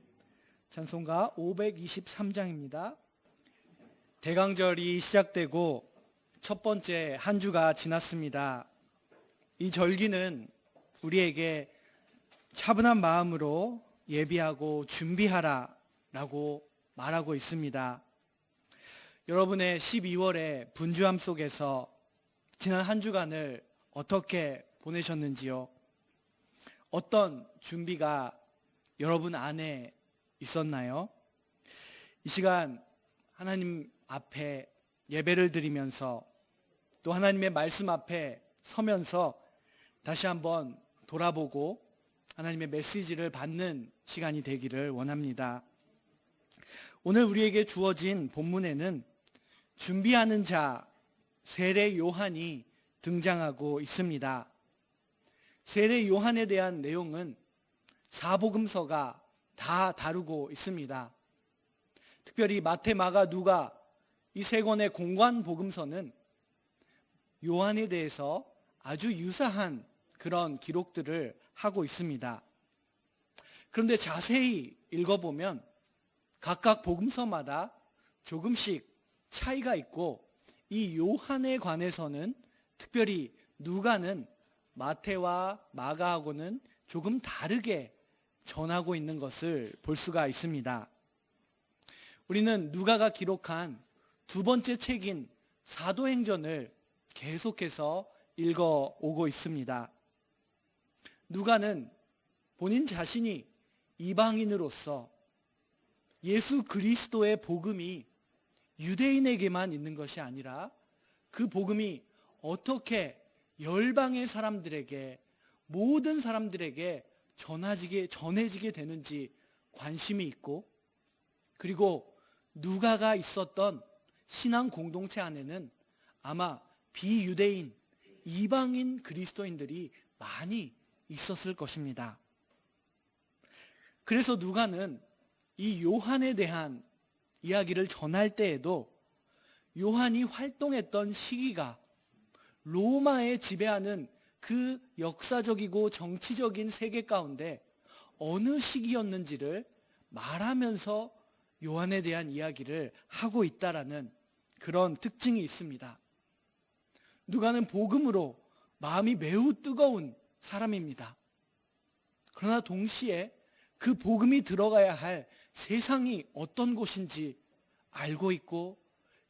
찬송가 523장입니다. 대강절이 시작되고 첫 번째 한 주가 지났습니다. 이 절기는 우리에게 차분한 마음으로 예비하고 준비하라 라고 말하고 있습니다. 여러분의 12월의 분주함 속에서 지난 한 주간을 어떻게 보내셨는지요? 어떤 준비가 여러분 안에 있었나요? 이 시간 하나님 앞에 예배를 드리면서 또 하나님의 말씀 앞에 서면서 다시 한번 돌아보고 하나님의 메시지를 받는 시간이 되기를 원합니다. 오늘 우리에게 주어진 본문에는 준비하는 자 세례 요한이 등장하고 있습니다. 세례 요한에 대한 내용은 사복음서가 다 다루고 있습니다. 특별히 마태, 마가, 누가 이 세 권의 공관 복음서는 요한에 대해서 아주 유사한 그런 기록들을 하고 있습니다. 그런데 자세히 읽어보면 각각 복음서마다 조금씩 차이가 있고 이 요한에 관해서는 특별히 누가는 마태와 마가하고는 조금 다르게 전하고 있는 것을 볼 수가 있습니다. 우리는 누가가 기록한 두 번째 책인 사도행전을 계속해서 읽어오고 있습니다. 누가는 본인 자신이 이방인으로서 예수 그리스도의 복음이 유대인에게만 있는 것이 아니라 그 복음이 어떻게 열방의 사람들에게, 모든 사람들에게 전해지게 되는지 관심이 있고, 그리고 누가가 있었던 신앙 공동체 안에는 아마 비유대인, 이방인 그리스도인들이 많이 있었을 것입니다. 그래서 누가는 이 요한에 대한 이야기를 전할 때에도 요한이 활동했던 시기가 로마에 지배하는 그 역사적이고 정치적인 세계 가운데 어느 시기였는지를 말하면서 요한에 대한 이야기를 하고 있다라는 그런 특징이 있습니다. 누가는 복음으로 마음이 매우 뜨거운 사람입니다. 그러나 동시에 그 복음이 들어가야 할 세상이 어떤 곳인지 알고 있고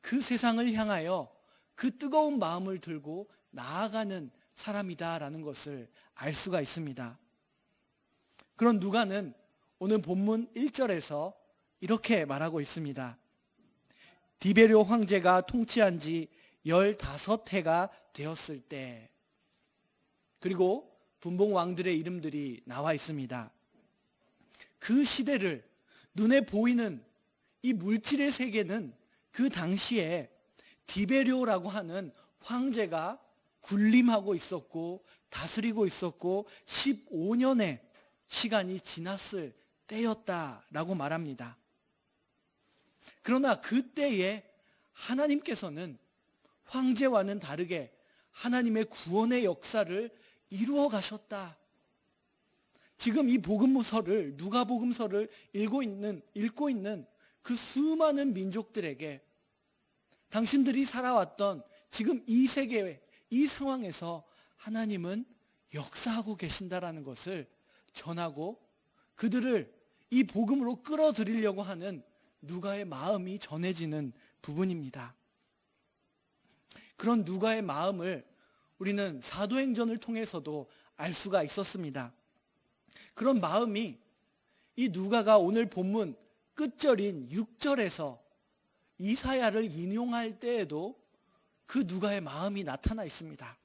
그 세상을 향하여 그 뜨거운 마음을 들고 나아가는 사람이다라는 것을 알 수가 있습니다. 그런 누가는 오늘 본문 1절에서 이렇게 말하고 있습니다. 디베료 황제가 통치한 지 15해가 되었을 때, 그리고 분봉 왕들의 이름들이 나와 있습니다. 그 시대를 눈에 보이는 이 물질의 세계는 그 당시에 디베료라고 하는 황제가 군림하고 있었고 다스리고 있었고 15년의 시간이 지났을 때였다라고 말합니다. 그러나 그때에 하나님께서는 황제와는 다르게 하나님의 구원의 역사를 이루어 가셨다. 지금 이 복음서를, 누가복음서를 읽고 있는 그 수많은 민족들에게 당신들이 살아왔던 지금 이 세계, 이 상황에서 하나님은 역사하고 계신다라는 것을 전하고 그들을 이 복음으로 끌어들이려고 하는 누가의 마음이 전해지는 부분입니다. 그런 누가의 마음을 우리는 사도행전을 통해서도 알 수가 있었습니다. 그런 마음이 이 누가가 오늘 본문 끝절인 6절에서 이사야를 인용할 때에도 그 누가의 마음이 나타나 있습니다.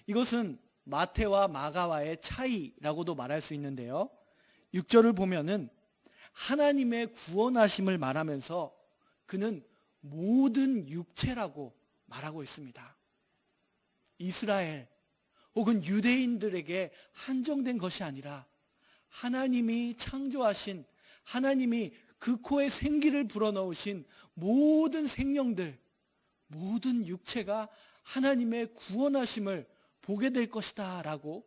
이것은 마태와 마가와의 차이라고도 말할 수 있는데요. 6절을 보면은 하나님의 구원하심을 말하면서 그는 모든 육체라고 말하고 있습니다. 이스라엘 혹은 유대인들에게 한정된 것이 아니라 하나님이 창조하신, 하나님이 그 코에 생기를 불어넣으신 모든 생명들, 모든 육체가 하나님의 구원하심을 보게 될 것이다 라고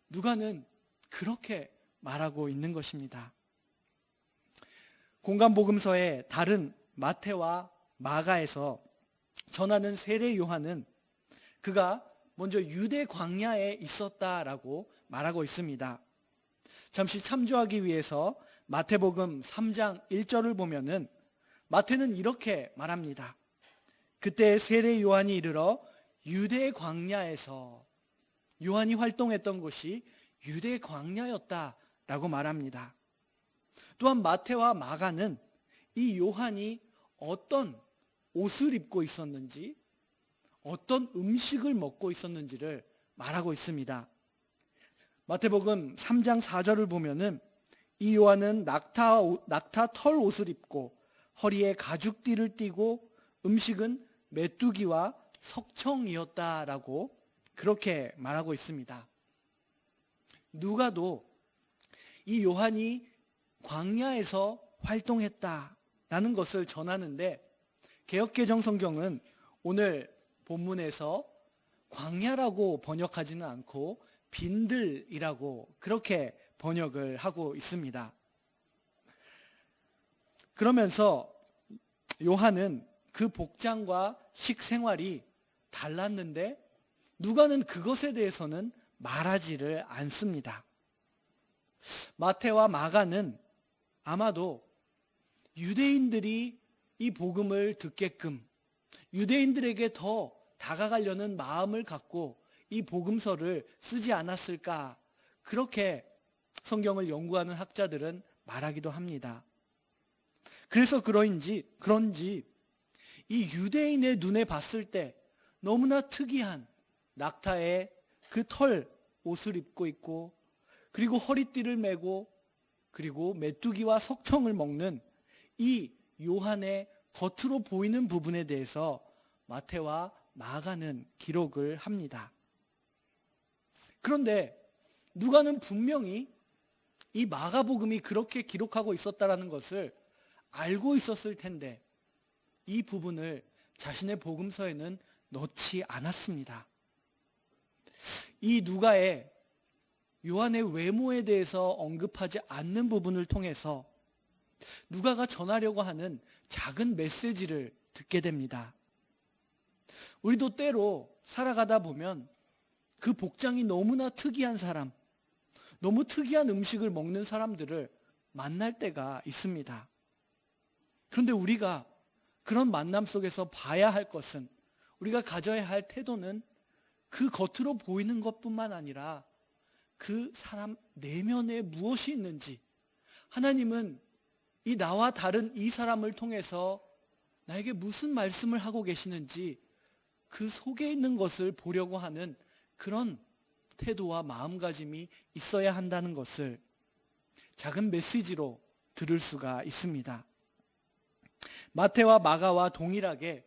누가는 그렇게 말하고 있는 것입니다. 공간복음서의 다른 마태와 마가에서 전하는 세례 요한은 그가 먼저 유대 광야에 있었다라고 말하고 있습니다. 잠시 참조하기 위해서 마태복음 3장 1절을 보면은 마태는 이렇게 말합니다. 그때 세례 요한이 이르러 유대 광야에서, 요한이 활동했던 곳이 유대 광야였다라고 말합니다. 또한 마태와 마가는 이 요한이 어떤 옷을 입고 있었는지, 어떤 음식을 먹고 있었는지를 말하고 있습니다. 마태복음 3장 4절을 보면은 이 요한은 낙타 털 옷을 입고 허리에 가죽띠를 띠고 음식은 메뚜기와 석청이었다라고 그렇게 말하고 있습니다. 누가도 이 요한이 광야에서 활동했다라는 것을 전하는데 개역개정 성경은 오늘 본문에서 광야라고 번역하지는 않고 빈들이라고 그렇게 번역을 하고 있습니다. 그러면서 요한은 그 복장과 식생활이 달랐는데 누가는 그것에 대해서는 말하지를 않습니다. 마태와 마가는 아마도 유대인들이 이 복음을 듣게끔 유대인들에게 더 다가가려는 마음을 갖고 이 복음서를 쓰지 않았을까, 그렇게 성경을 연구하는 학자들은 말하기도 합니다. 그래서 그런지 이 유대인의 눈에 봤을 때 너무나 특이한 낙타의 그 털 옷을 입고 있고, 그리고 허리띠를 메고, 그리고 메뚜기와 석청을 먹는 이 요한의 겉으로 보이는 부분에 대해서 마태와 마가는 기록을 합니다. 그런데 누가는 분명히 이 마가복음이 그렇게 기록하고 있었다라는 것을 알고 있었을 텐데 이 부분을 자신의 복음서에는 넣지 않았습니다. 이 누가의 요한의 외모에 대해서 언급하지 않는 부분을 통해서 누가가 전하려고 하는 작은 메시지를 듣게 됩니다. 우리도 때로 살아가다 보면 그 복장이 너무나 특이한 사람, 너무 특이한 음식을 먹는 사람들을 만날 때가 있습니다. 그런데 우리가 그런 만남 속에서 봐야 할 것은, 우리가 가져야 할 태도는 그 겉으로 보이는 것뿐만 아니라 그 사람 내면에 무엇이 있는지, 하나님은 이 나와 다른 이 사람을 통해서 나에게 무슨 말씀을 하고 계시는지 그 속에 있는 것을 보려고 하는 그런 태도와 마음가짐이 있어야 한다는 것을 작은 메시지로 들을 수가 있습니다. 마태와 마가와 동일하게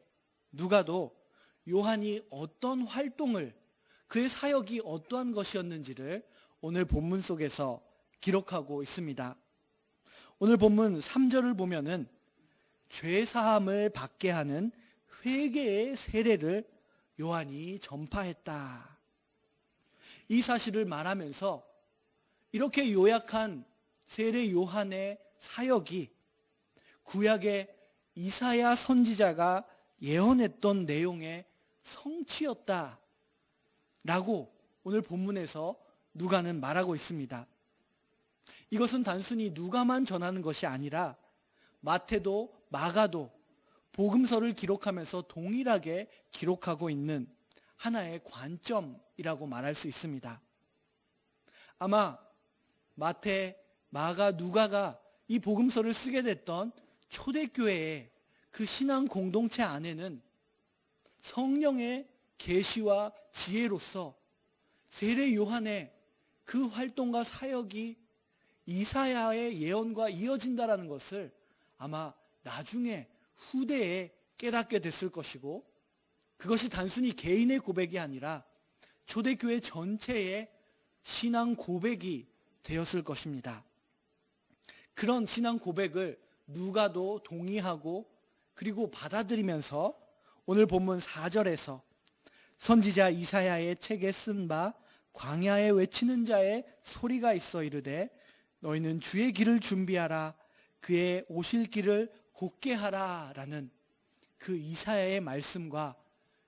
누가도 요한이 어떤 활동을, 그의 사역이 어떠한 것이었는지를 오늘 본문 속에서 기록하고 있습니다. 오늘 본문 3절을 보면은 죄사함을 받게 하는 회개의 세례를 요한이 전파했다. 이 사실을 말하면서 이렇게 요약한 세례 요한의 사역이 구약의 이사야 선지자가 예언했던 내용의 성취였다라고 오늘 본문에서 누가는 말하고 있습니다. 이것은 단순히 누가만 전하는 것이 아니라 마태도 마가도 복음서를 기록하면서 동일하게 기록하고 있는 하나의 관점이라고 말할 수 있습니다. 아마 마태, 마가, 누가가 이 복음서를 쓰게 됐던 초대교회의 그 신앙 공동체 안에는 성령의 계시와 지혜로서 세례 요한의 그 활동과 사역이 이사야의 예언과 이어진다라는 것을 아마 나중에 후대에 깨닫게 됐을 것이고, 그것이 단순히 개인의 고백이 아니라 초대교회 전체의 신앙 고백이 되었을 것입니다. 그런 신앙 고백을 누가도 동의하고 그리고 받아들이면서 오늘 본문 4절에서 선지자 이사야의 책에 쓴 바 광야에 외치는 자의 소리가 있어 이르되 너희는 주의 길을 준비하라 그의 오실 길을 곧게 하라 라는 그 이사야의 말씀과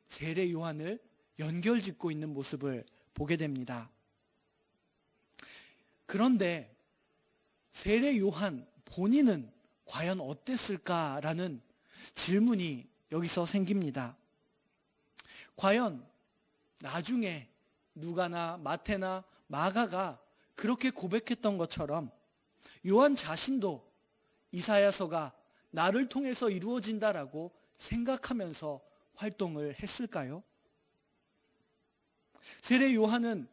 세례 요한을 연결짓고 있는 모습을 보게 됩니다. 그런데 세례 요한 본인은 과연 어땠을까라는 질문이 여기서 생깁니다. 과연 나중에 누가나 마태나 마가가 그렇게 고백했던 것처럼 요한 자신도 이사야서가 나를 통해서 이루어진다라고 생각하면서 활동을 했을까요? 세례 요한은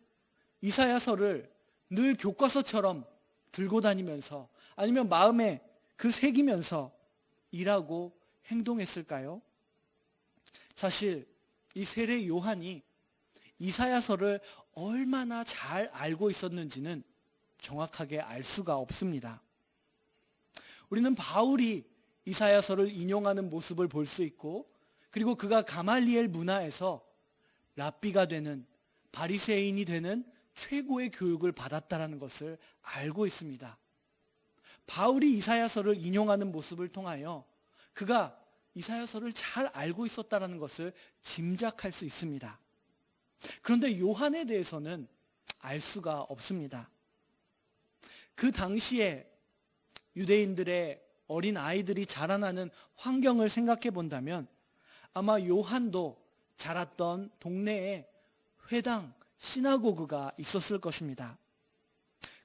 이사야서를 늘 교과서처럼 들고 다니면서 아니면 마음에 그 새기면서 일하고 행동했을까요? 사실 이 세례 요한이 이사야서를 얼마나 잘 알고 있었는지는 정확하게 알 수가 없습니다. 우리는 바울이 이사야서를 인용하는 모습을 볼 수 있고, 그리고 그가 가말리엘 문화에서 랍비가 되는, 바리새인이 되는 최고의 교육을 받았다는 것을 알고 있습니다. 바울이 이사야서를 인용하는 모습을 통하여 그가 이사야서를 잘 알고 있었다는 것을 짐작할 수 있습니다. 그런데 요한에 대해서는 알 수가 없습니다. 그 당시에 유대인들의 어린 아이들이 자라나는 환경을 생각해 본다면 아마 요한도 자랐던 동네에 회당, 시나고그가 있었을 것입니다.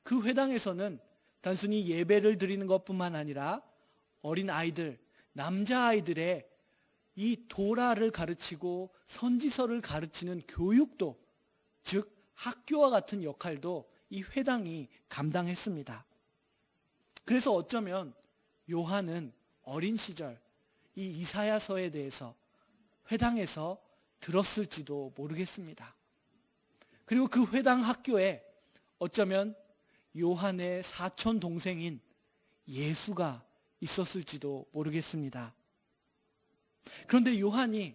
그 회당에서는 단순히 예배를 드리는 것뿐만 아니라 어린 아이들, 남자아이들의 이 도라를 가르치고 선지서를 가르치는 교육도, 즉 학교와 같은 역할도 이 회당이 감당했습니다. 그래서 어쩌면 요한은 어린 시절 이 이사야서에 대해서 회당에서 들었을지도 모르겠습니다. 그리고 그 회당 학교에 어쩌면 요한의 사촌 동생인 예수가 있었을지도 모르겠습니다. 그런데 요한이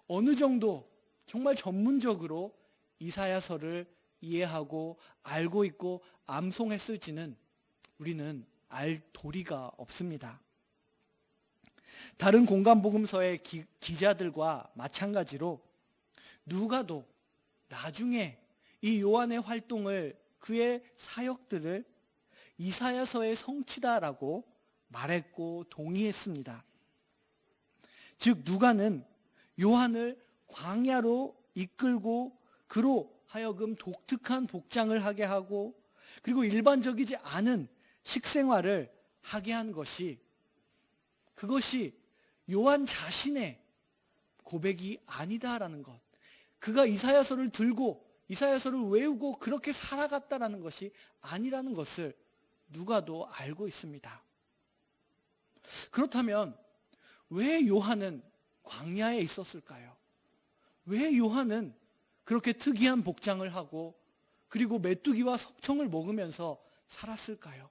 어느 정도 정말 전문적으로 이사야서를 이해하고 알고 있고 암송했을지는 우리는 알 도리가 없습니다. 다른 공간복음서의 기자들과 마찬가지로 누가도 나중에 이 요한의 활동을, 그의 사역들을 이사야서의 성취다라고 말했고 동의했습니다. 즉 누가는 요한을 광야로 이끌고 그로 하여금 독특한 복장을 하게 하고 그리고 일반적이지 않은 식생활을 하게 한 것이, 그것이 요한 자신의 고백이 아니다라는 것, 그가 이사야서를 들고 이사야서를 외우고 그렇게 살아갔다라는 것이 아니라는 것을 누가도 알고 있습니다. 그렇다면 왜 요한은 광야에 있었을까요? 왜 요한은 그렇게 특이한 복장을 하고 그리고 메뚜기와 석청을 먹으면서 살았을까요?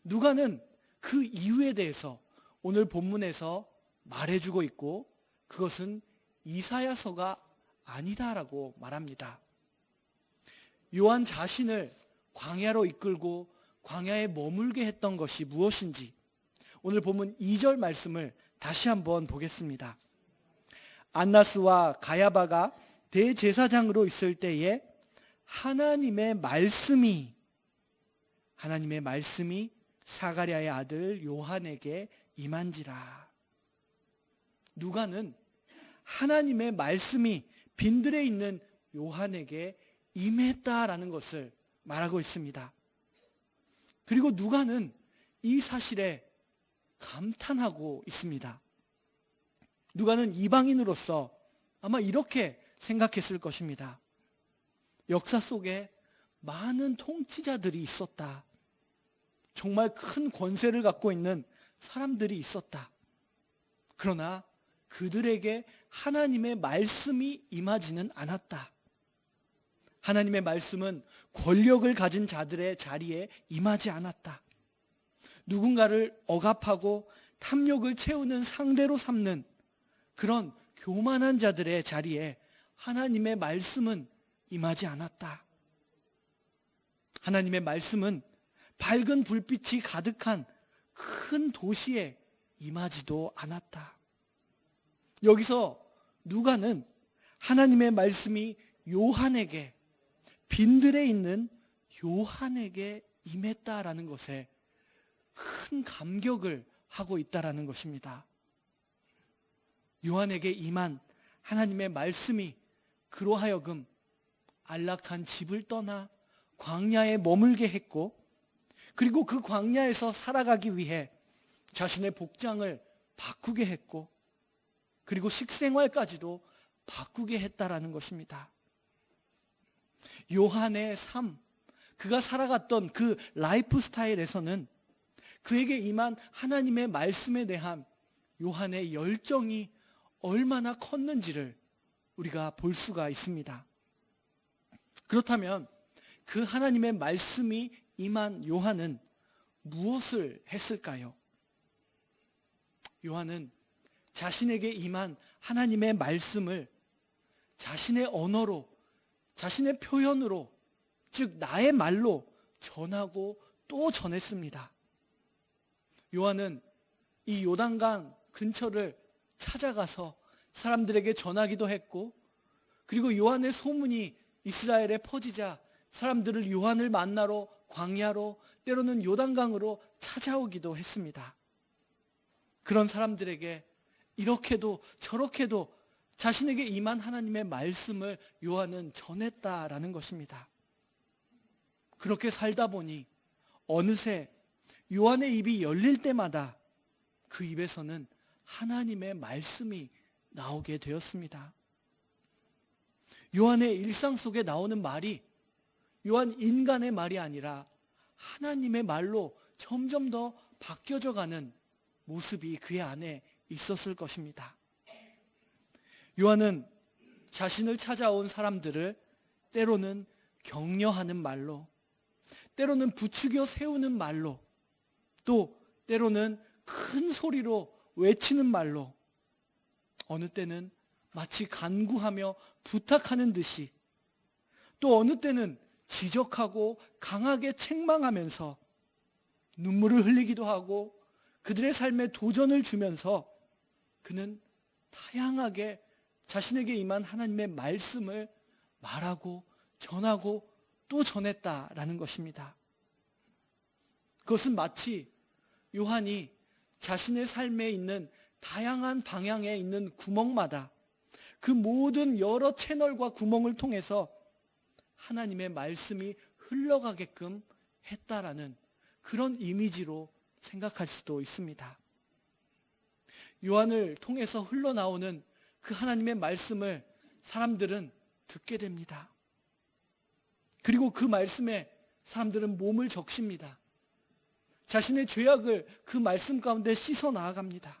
누가는 그 이유에 대해서 오늘 본문에서 말해주고 있고 그것은 이사야서가 아니다라고 말합니다. 요한 자신을 광야로 이끌고 광야에 머물게 했던 것이 무엇인지 오늘 본문 2절 말씀을 다시 한번 보겠습니다. 안나스와 가야바가 대제사장으로 있을 때에 하나님의 말씀이 사가랴의 아들 요한에게 임한지라. 누가는 하나님의 말씀이 빈들에 있는 요한에게 임했다라는 것을 말하고 있습니다. 그리고 누가는 이 사실에 감탄하고 있습니다. 누가는 이방인으로서 아마 이렇게 생각했을 것입니다. 역사 속에 많은 통치자들이 있었다. 정말 큰 권세를 갖고 있는 사람들이 있었다. 그러나 그들에게 하나님의 말씀이 임하지는 않았다. 하나님의 말씀은 권력을 가진 자들의 자리에 임하지 않았다. 누군가를 억압하고 탐욕을 채우는 상대로 삼는 그런 교만한 자들의 자리에 하나님의 말씀은 임하지 않았다. 하나님의 말씀은 밝은 불빛이 가득한 큰 도시에 임하지도 않았다. 여기서 누가는 하나님의 말씀이 요한에게, 빈들에 있는 요한에게 임했다라는 것에 큰 감격을 하고 있다라는 것입니다. 요한에게 임한 하나님의 말씀이 그로 하여금 안락한 집을 떠나 광야에 머물게 했고, 그리고 그 광야에서 살아가기 위해 자신의 복장을 바꾸게 했고, 그리고 식생활까지도 바꾸게 했다라는 것입니다. 요한의 삶, 그가 살아갔던 그 라이프 스타일에서는 그에게 임한 하나님의 말씀에 대한 요한의 열정이 얼마나 컸는지를 우리가 볼 수가 있습니다. 그렇다면 그 하나님의 말씀이 임한 요한은 무엇을 했을까요? 요한은 자신에게 임한 하나님의 말씀을 자신의 언어로, 자신의 표현으로, 즉 나의 말로 전하고 또 전했습니다. 요한은 이 요단강 근처를 찾아가서 사람들에게 전하기도 했고, 그리고 요한의 소문이 이스라엘에 퍼지자 사람들을 요한을 만나러 광야로, 때로는 요단강으로 찾아오기도 했습니다. 그런 사람들에게 이렇게도 저렇게도 자신에게 임한 하나님의 말씀을 요한은 전했다라는 것입니다. 그렇게 살다 보니 어느새 요한의 입이 열릴 때마다 그 입에서는 하나님의 말씀이 나오게 되었습니다. 요한의 일상 속에 나오는 말이 요한 인간의 말이 아니라 하나님의 말로 점점 더 바뀌어져 가는 모습이 그의 안에 있었을 것입니다. 요한은 자신을 찾아온 사람들을 때로는 격려하는 말로, 때로는 부추겨 세우는 말로, 또 때로는 큰 소리로 외치는 말로, 어느 때는 마치 간구하며 부탁하는 듯이, 또 어느 때는 지적하고 강하게 책망하면서 눈물을 흘리기도 하고 그들의 삶에 도전을 주면서 그는 다양하게 자신에게 임한 하나님의 말씀을 말하고 전하고 또 전했다라는 것입니다. 그것은 마치 요한이 자신의 삶에 있는 다양한 방향에 있는 구멍마다 그 모든 여러 채널과 구멍을 통해서 하나님의 말씀이 흘러가게끔 했다라는 그런 이미지로 생각할 수도 있습니다. 요한을 통해서 흘러나오는 그 하나님의 말씀을 사람들은 듣게 됩니다. 그리고 그 말씀에 사람들은 몸을 적십니다. 자신의 죄악을 그 말씀 가운데 씻어 나아갑니다.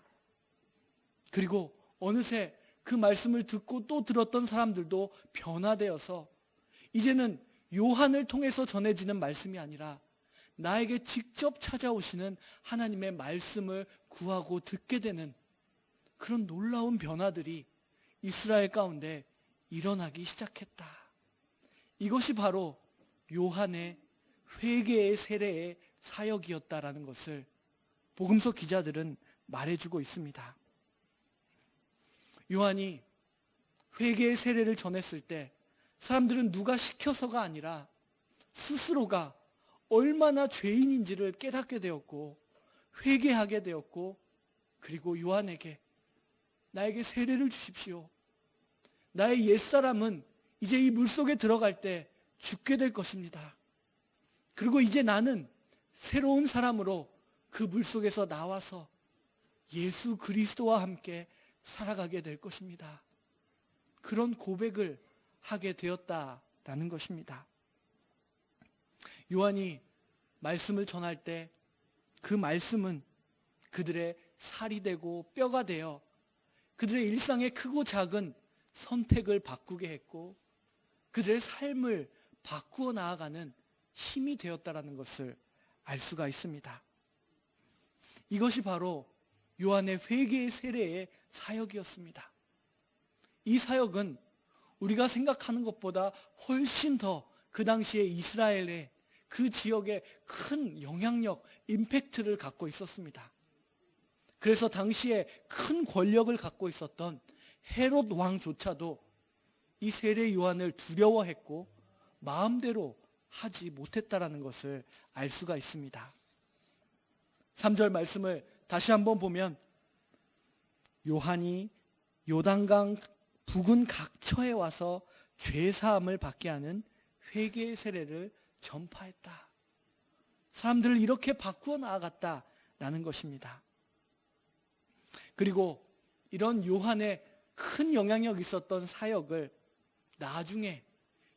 그리고 어느새 그 말씀을 듣고 또 들었던 사람들도 변화되어서 이제는 요한을 통해서 전해지는 말씀이 아니라 나에게 직접 찾아오시는 하나님의 말씀을 구하고 듣게 되는 그런 놀라운 변화들이 이스라엘 가운데 일어나기 시작했다. 이것이 바로 요한의 회개의 세례의 사역이었다라는 것을 복음서 기자들은 말해주고 있습니다. 요한이 회개의 세례를 전했을 때 사람들은 누가 시켜서가 아니라 스스로가 얼마나 죄인인지를 깨닫게 되었고 회개하게 되었고, 그리고 요한에게 나에게 세례를 주십시오. 나의 옛사람은 이제 이 물속에 들어갈 때 죽게 될 것입니다. 그리고 이제 나는 새로운 사람으로 그 물속에서 나와서 예수 그리스도와 함께 살아가게 될 것입니다. 그런 고백을 하게 되었다라는 것입니다. 요한이 말씀을 전할 때 그 말씀은 그들의 살이 되고 뼈가 되어 그들의 일상의 크고 작은 선택을 바꾸게 했고 그들의 삶을 바꾸어 나아가는 힘이 되었다라는 것을 알 수가 있습니다. 이것이 바로 요한의 회개의 세례의 사역이었습니다. 이 사역은 우리가 생각하는 것보다 훨씬 더 그 당시에 이스라엘의 그 지역에 큰 영향력, 임팩트를 갖고 있었습니다. 그래서 당시에 큰 권력을 갖고 있었던 헤롯 왕조차도 이 세례 요한을 두려워했고 마음대로 하지 못했다라는 것을 알 수가 있습니다. 3절 말씀을 다시 한번 보면 요한이 요단강 북은 각처에 와서 죄사함을 받게 하는 회개의 세례를 전파했다. 사람들을 이렇게 바꾸어 나아갔다라는 것입니다. 그리고 이런 요한의 큰 영향력이 있었던 사역을 나중에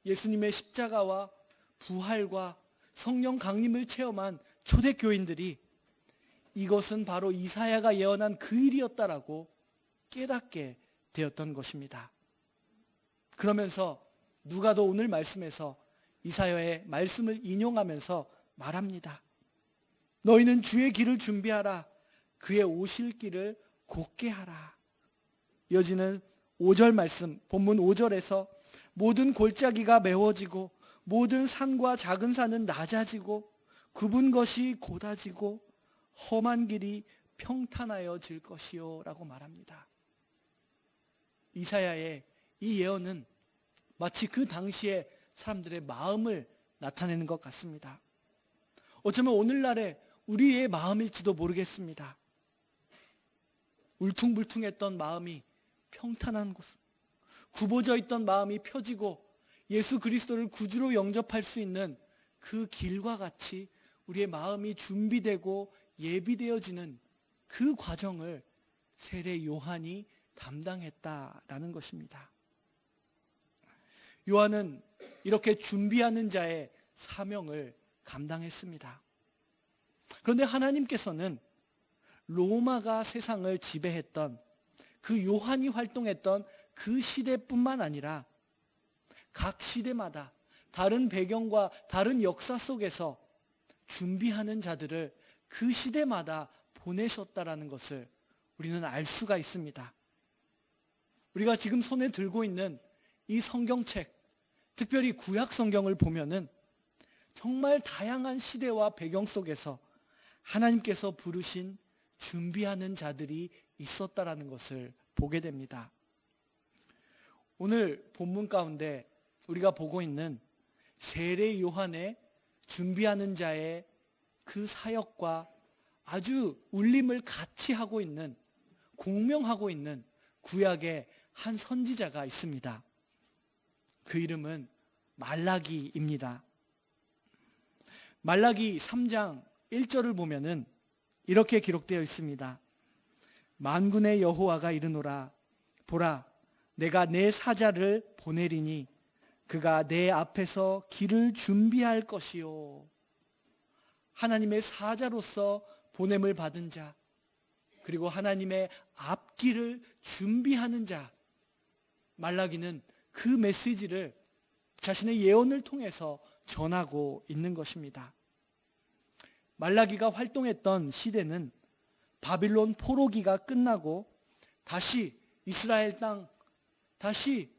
예수님의 십자가와 부활과 성령 강림을 체험한 초대교인들이 이것은 바로 이사야가 예언한 그 일이었다라고 깨닫게 되었던 것입니다. 그러면서 누가도 오늘 말씀에서 이사야의 말씀을 인용하면서 말합니다. 너희는 주의 길을 준비하라. 그의 오실 길을 곧게 하라. 이어지는 5절 말씀, 본문 5절에서 모든 골짜기가 메워지고 모든 산과 작은 산은 낮아지고 굽은 것이 곧아지고 험한 길이 평탄하여질 것이요 라고 말합니다. 이사야의 이 예언은 마치 그 당시에 사람들의 마음을 나타내는 것 같습니다. 어쩌면 오늘날의 우리의 마음일지도 모르겠습니다. 울퉁불퉁했던 마음이 평탄한 곳, 굽어져 있던 마음이 펴지고 예수 그리스도를 구주로 영접할 수 있는 그 길과 같이 우리의 마음이 준비되고 예비되어지는 그 과정을 세례 요한이 담당했다라는 것입니다. 요한은 이렇게 준비하는 자의 사명을 감당했습니다. 그런데 하나님께서는 로마가 세상을 지배했던 그 요한이 활동했던 그 시대뿐만 아니라 각 시대마다 다른 배경과 다른 역사 속에서 준비하는 자들을 그 시대마다 보내셨다라는 것을 우리는 알 수가 있습니다. 우리가 지금 손에 들고 있는 이 성경책, 특별히 구약 성경을 보면은 정말 다양한 시대와 배경 속에서 하나님께서 부르신 준비하는 자들이 있었다라는 것을 보게 됩니다. 오늘 본문 가운데 우리가 보고 있는 세례 요한의 준비하는 자의 그 사역과 아주 울림을 같이 하고 있는, 공명하고 있는 구약의 한 선지자가 있습니다. 그 이름은 말라기입니다. 말라기 3장 1절을 보면은 이렇게 기록되어 있습니다. 만군의 여호와가 이르노라, 보라, 내가 내 사자를 보내리니 그가 내 앞에서 길을 준비할 것이요. 하나님의 사자로서 보냄을 받은 자, 그리고 하나님의 앞길을 준비하는 자, 말라기는 그 메시지를 자신의 예언을 통해서 전하고 있는 것입니다. 말라기가 활동했던 시대는 바빌론 포로기가 끝나고 다시 이스라엘 땅, 다시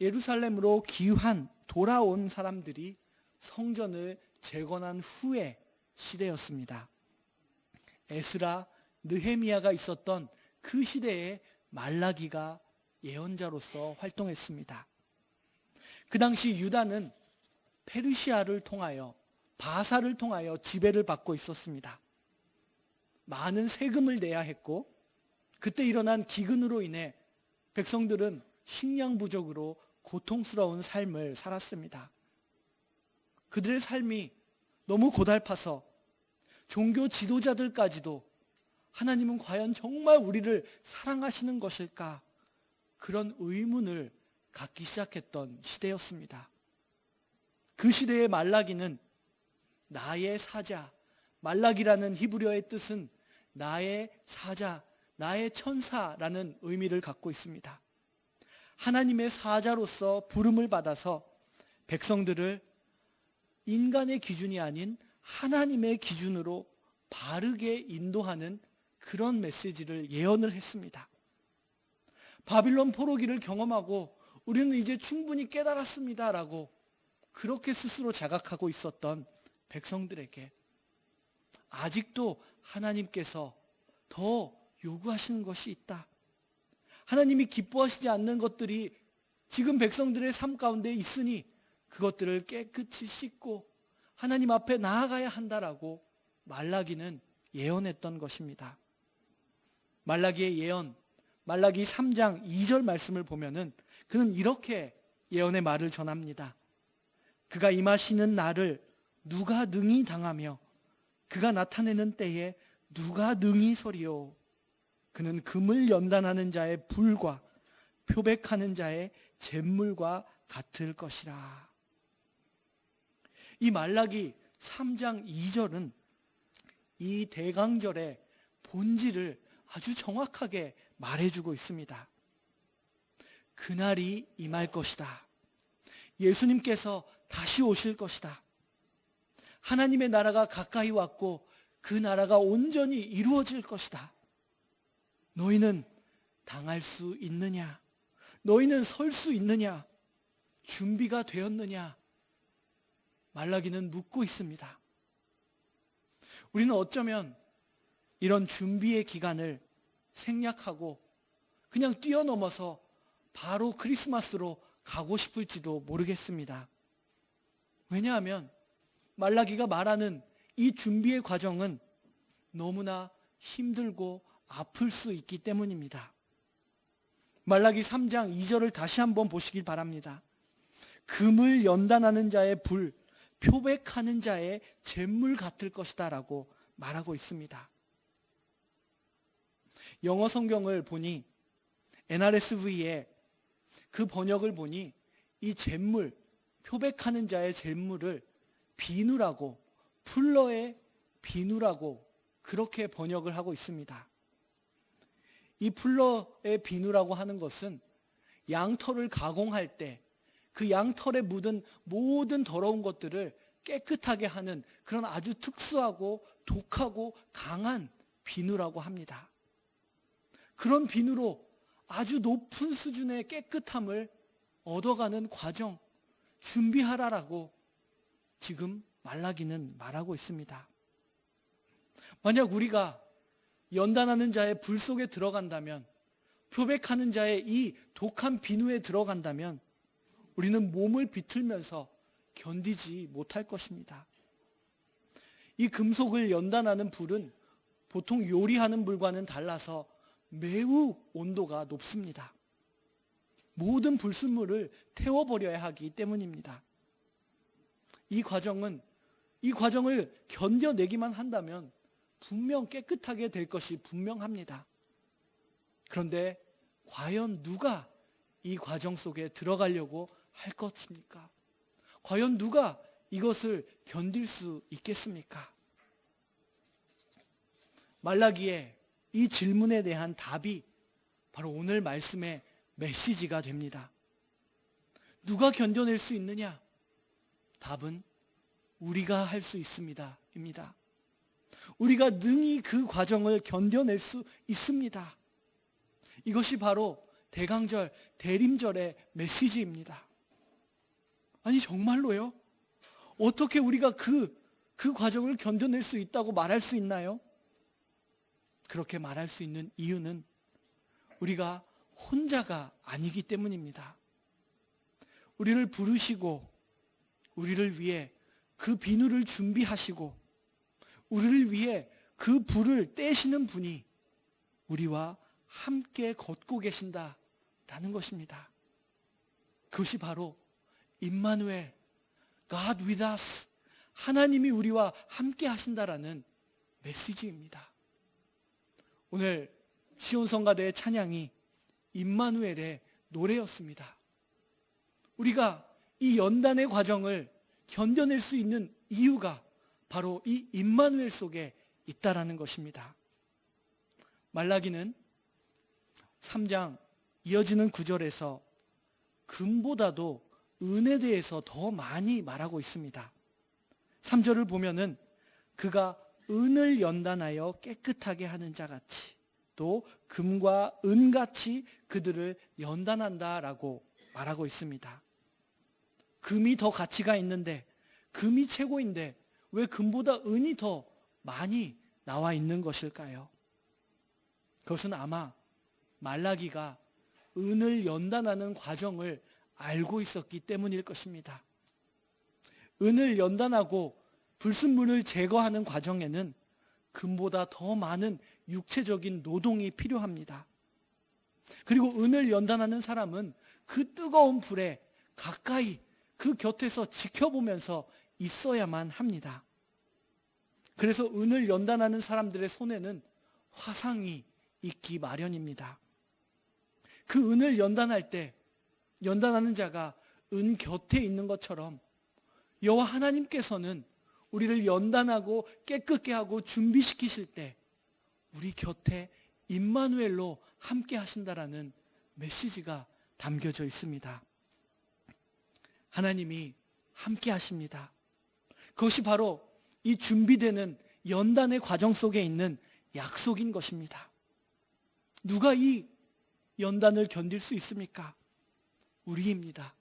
예루살렘으로 돌아온 사람들이 성전을 재건한 후의 시대였습니다. 에스라, 느헤미야가 있었던 그 시대에 말라기가 예언자로서 활동했습니다. 그 당시 유다는 페르시아를 통하여, 바사를 통하여 지배를 받고 있었습니다. 많은 세금을 내야 했고, 그때 일어난 기근으로 인해 백성들은 식량 부족으로 고통스러운 삶을 살았습니다. 그들의 삶이 너무 고달파서 종교 지도자들까지도 하나님은 과연 정말 우리를 사랑하시는 것일까? 그런 의문을 갖기 시작했던 시대였습니다. 그 시대의 말라기는 나의 사자, 말라기라는 히브리어의 뜻은 나의 사자, 나의 천사라는 의미를 갖고 있습니다. 하나님의 사자로서 부름을 받아서 백성들을 인간의 기준이 아닌 하나님의 기준으로 바르게 인도하는 그런 메시지를 예언을 했습니다. 바빌론 포로기를 경험하고 우리는 이제 충분히 깨달았습니다 라고 그렇게 스스로 자각하고 있었던 백성들에게 아직도 하나님께서 더 요구하시는 것이 있다. 하나님이 기뻐하시지 않는 것들이 지금 백성들의 삶 가운데 있으니 그것들을 깨끗이 씻고 하나님 앞에 나아가야 한다라고 말라기는 예언했던 것입니다. 말라기의 예언, 말라기 3장 2절 말씀을 보면은 그는 이렇게 예언의 말을 전합니다. 그가 임하시는 날을 누가 능히 당하며 그가 나타내는 때에 누가 능히 서리요. 그는 금을 연단하는 자의 불과 표백하는 자의 잿물과 같을 것이라. 이 말라기 3장 2절은 이 대강절의 본질을 아주 정확하게 말해주고 있습니다. 그날이 임할 것이다. 예수님께서 다시 오실 것이다. 하나님의 나라가 가까이 왔고 그 나라가 온전히 이루어질 것이다. 너희는 당할 수 있느냐? 너희는 설 수 있느냐? 준비가 되었느냐? 말라기는 묻고 있습니다. 우리는 어쩌면 이런 준비의 기간을 생략하고 그냥 뛰어넘어서 바로 크리스마스로 가고 싶을지도 모르겠습니다. 왜냐하면 말라기가 말하는 이 준비의 과정은 너무나 힘들고 아플 수 있기 때문입니다. 말라기 3장 2절을 다시 한번 보시길 바랍니다. 금을 연단하는 자의 불, 표백하는 자의 잿물 같을 것이다 라고 말하고 있습니다. 영어 성경을 보니 NRSV의 그 번역을 보니 이 잿물, 표백하는 자의 잿물을 비누라고, 풀러의 비누라고 그렇게 번역을 하고 있습니다. 이 풀러의 비누라고 하는 것은 양털을 가공할 때 그 양털에 묻은 모든 더러운 것들을 깨끗하게 하는 그런 아주 특수하고 독하고 강한 비누라고 합니다. 그런 비누로 아주 높은 수준의 깨끗함을 얻어가는 과정, 준비하라라고 지금 말라기는 말하고 있습니다. 만약 우리가 연단하는 자의 불 속에 들어간다면, 표백하는 자의 이 독한 비누에 들어간다면 우리는 몸을 비틀면서 견디지 못할 것입니다. 이 금속을 연단하는 불은 보통 요리하는 불과는 달라서 매우 온도가 높습니다. 모든 불순물을 태워버려야 하기 때문입니다. 이 과정을 견뎌내기만 한다면 분명 깨끗하게 될 것이 분명합니다. 그런데 과연 누가 이 과정 속에 들어가려고 할 것입니까? 과연 누가 이것을 견딜 수 있겠습니까? 말라기의 이 질문에 대한 답이 바로 오늘 말씀의 메시지가 됩니다. 누가 견뎌낼 수 있느냐? 답은 우리가 할 수 있습니다. 입니다. 우리가 능히 그 과정을 견뎌낼 수 있습니다. 이것이 바로 대강절, 대림절의 메시지입니다. 아니 정말로요? 어떻게 우리가 그 과정을 견뎌낼 수 있다고 말할 수 있나요? 그렇게 말할 수 있는 이유는 우리가 혼자가 아니기 때문입니다. 우리를 부르시고 우리를 위해 그 비누를 준비하시고 우리를 위해 그 불을 떼시는 분이 우리와 함께 걷고 계신다라는 것입니다. 그것이 바로 임마누엘, God with us, 하나님이 우리와 함께 하신다라는 메시지입니다. 오늘 시온성가대의 찬양이 임마누엘의 노래였습니다. 우리가 이 연단의 과정을 견뎌낼 수 있는 이유가 바로 이 임마누엘 속에 있다라는 것입니다. 말라기는 3장 이어지는 9절에서 금보다도 은에 대해서 더 많이 말하고 있습니다. 3절을 보면은 그가 은을 연단하여 깨끗하게 하는 자같이 또 금과 은같이 그들을 연단한다라고 말하고 있습니다. 금이 더 가치가 있는데, 금이 최고인데 왜 금보다 은이 더 많이 나와 있는 것일까요? 그것은 아마 말라기가 은을 연단하는 과정을 알고 있었기 때문일 것입니다. 은을 연단하고 불순물을 제거하는 과정에는 금보다 더 많은 육체적인 노동이 필요합니다. 그리고 은을 연단하는 사람은 그 뜨거운 불에 가까이 그 곁에서 지켜보면서 있어야만 합니다. 그래서 은을 연단하는 사람들의 손에는 화상이 있기 마련입니다. 그 은을 연단할 때 연단하는 자가 은 곁에 있는 것처럼 여호와 하나님께서는 우리를 연단하고 깨끗게 하고 준비시키실 때 우리 곁에 임마누엘로 함께 하신다라는 메시지가 담겨져 있습니다. 하나님이 함께 하십니다. 그것이 바로 이 준비되는 연단의 과정 속에 있는 약속인 것입니다. 누가 이 연단을 견딜 수 있습니까? 우리입니다.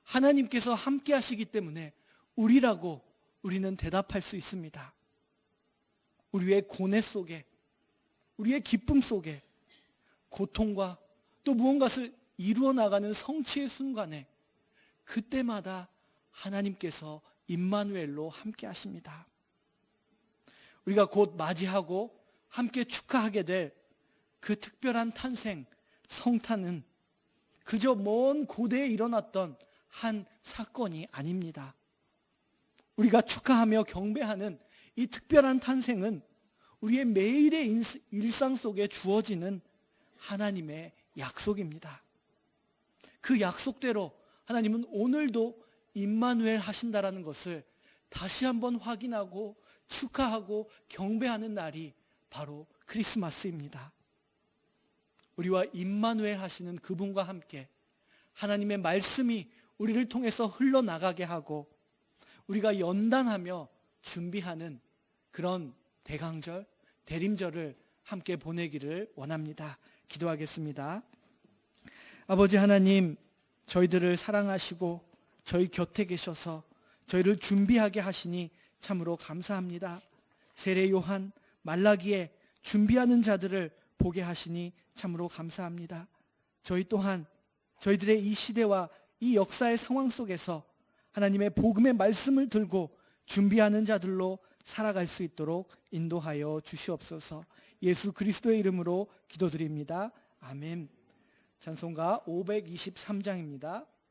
하나님께서 함께 하시기 때문에 우리라고 우리는 대답할 수 있습니다. 우리의 고뇌 속에, 우리의 기쁨 속에, 고통과 또 무언가를 이루어 나가는 성취의 순간에 그때마다 하나님께서 임마누엘로 함께 하십니다. 우리가 곧 맞이하고 함께 축하하게 될 그 특별한 탄생, 성탄은 그저 먼 고대에 일어났던 한 사건이 아닙니다. 우리가 축하하며 경배하는 이 특별한 탄생은 우리의 매일의 일상 속에 주어지는 하나님의 약속입니다. 그 약속대로 하나님은 오늘도 임마누엘 하신다라는 것을 다시 한번 확인하고 축하하고 경배하는 날이 바로 크리스마스입니다. 우리와 임마누엘 하시는 그분과 함께 하나님의 말씀이 우리를 통해서 흘러나가게 하고 우리가 연단하며 준비하는 그런 대강절, 대림절을 함께 보내기를 원합니다. 기도하겠습니다. 아버지 하나님, 저희들을 사랑하시고 저희 곁에 계셔서 저희를 준비하게 하시니 참으로 감사합니다. 세례 요한, 말라기에 준비하는 자들을 보게 하시니 참으로 감사합니다. 저희 또한 저희들의 이 시대와 이 역사의 상황 속에서 하나님의 복음의 말씀을 들고 준비하는 자들로 살아갈 수 있도록 인도하여 주시옵소서. 예수 그리스도의 이름으로 기도드립니다. 아멘. 찬송가 523장입니다.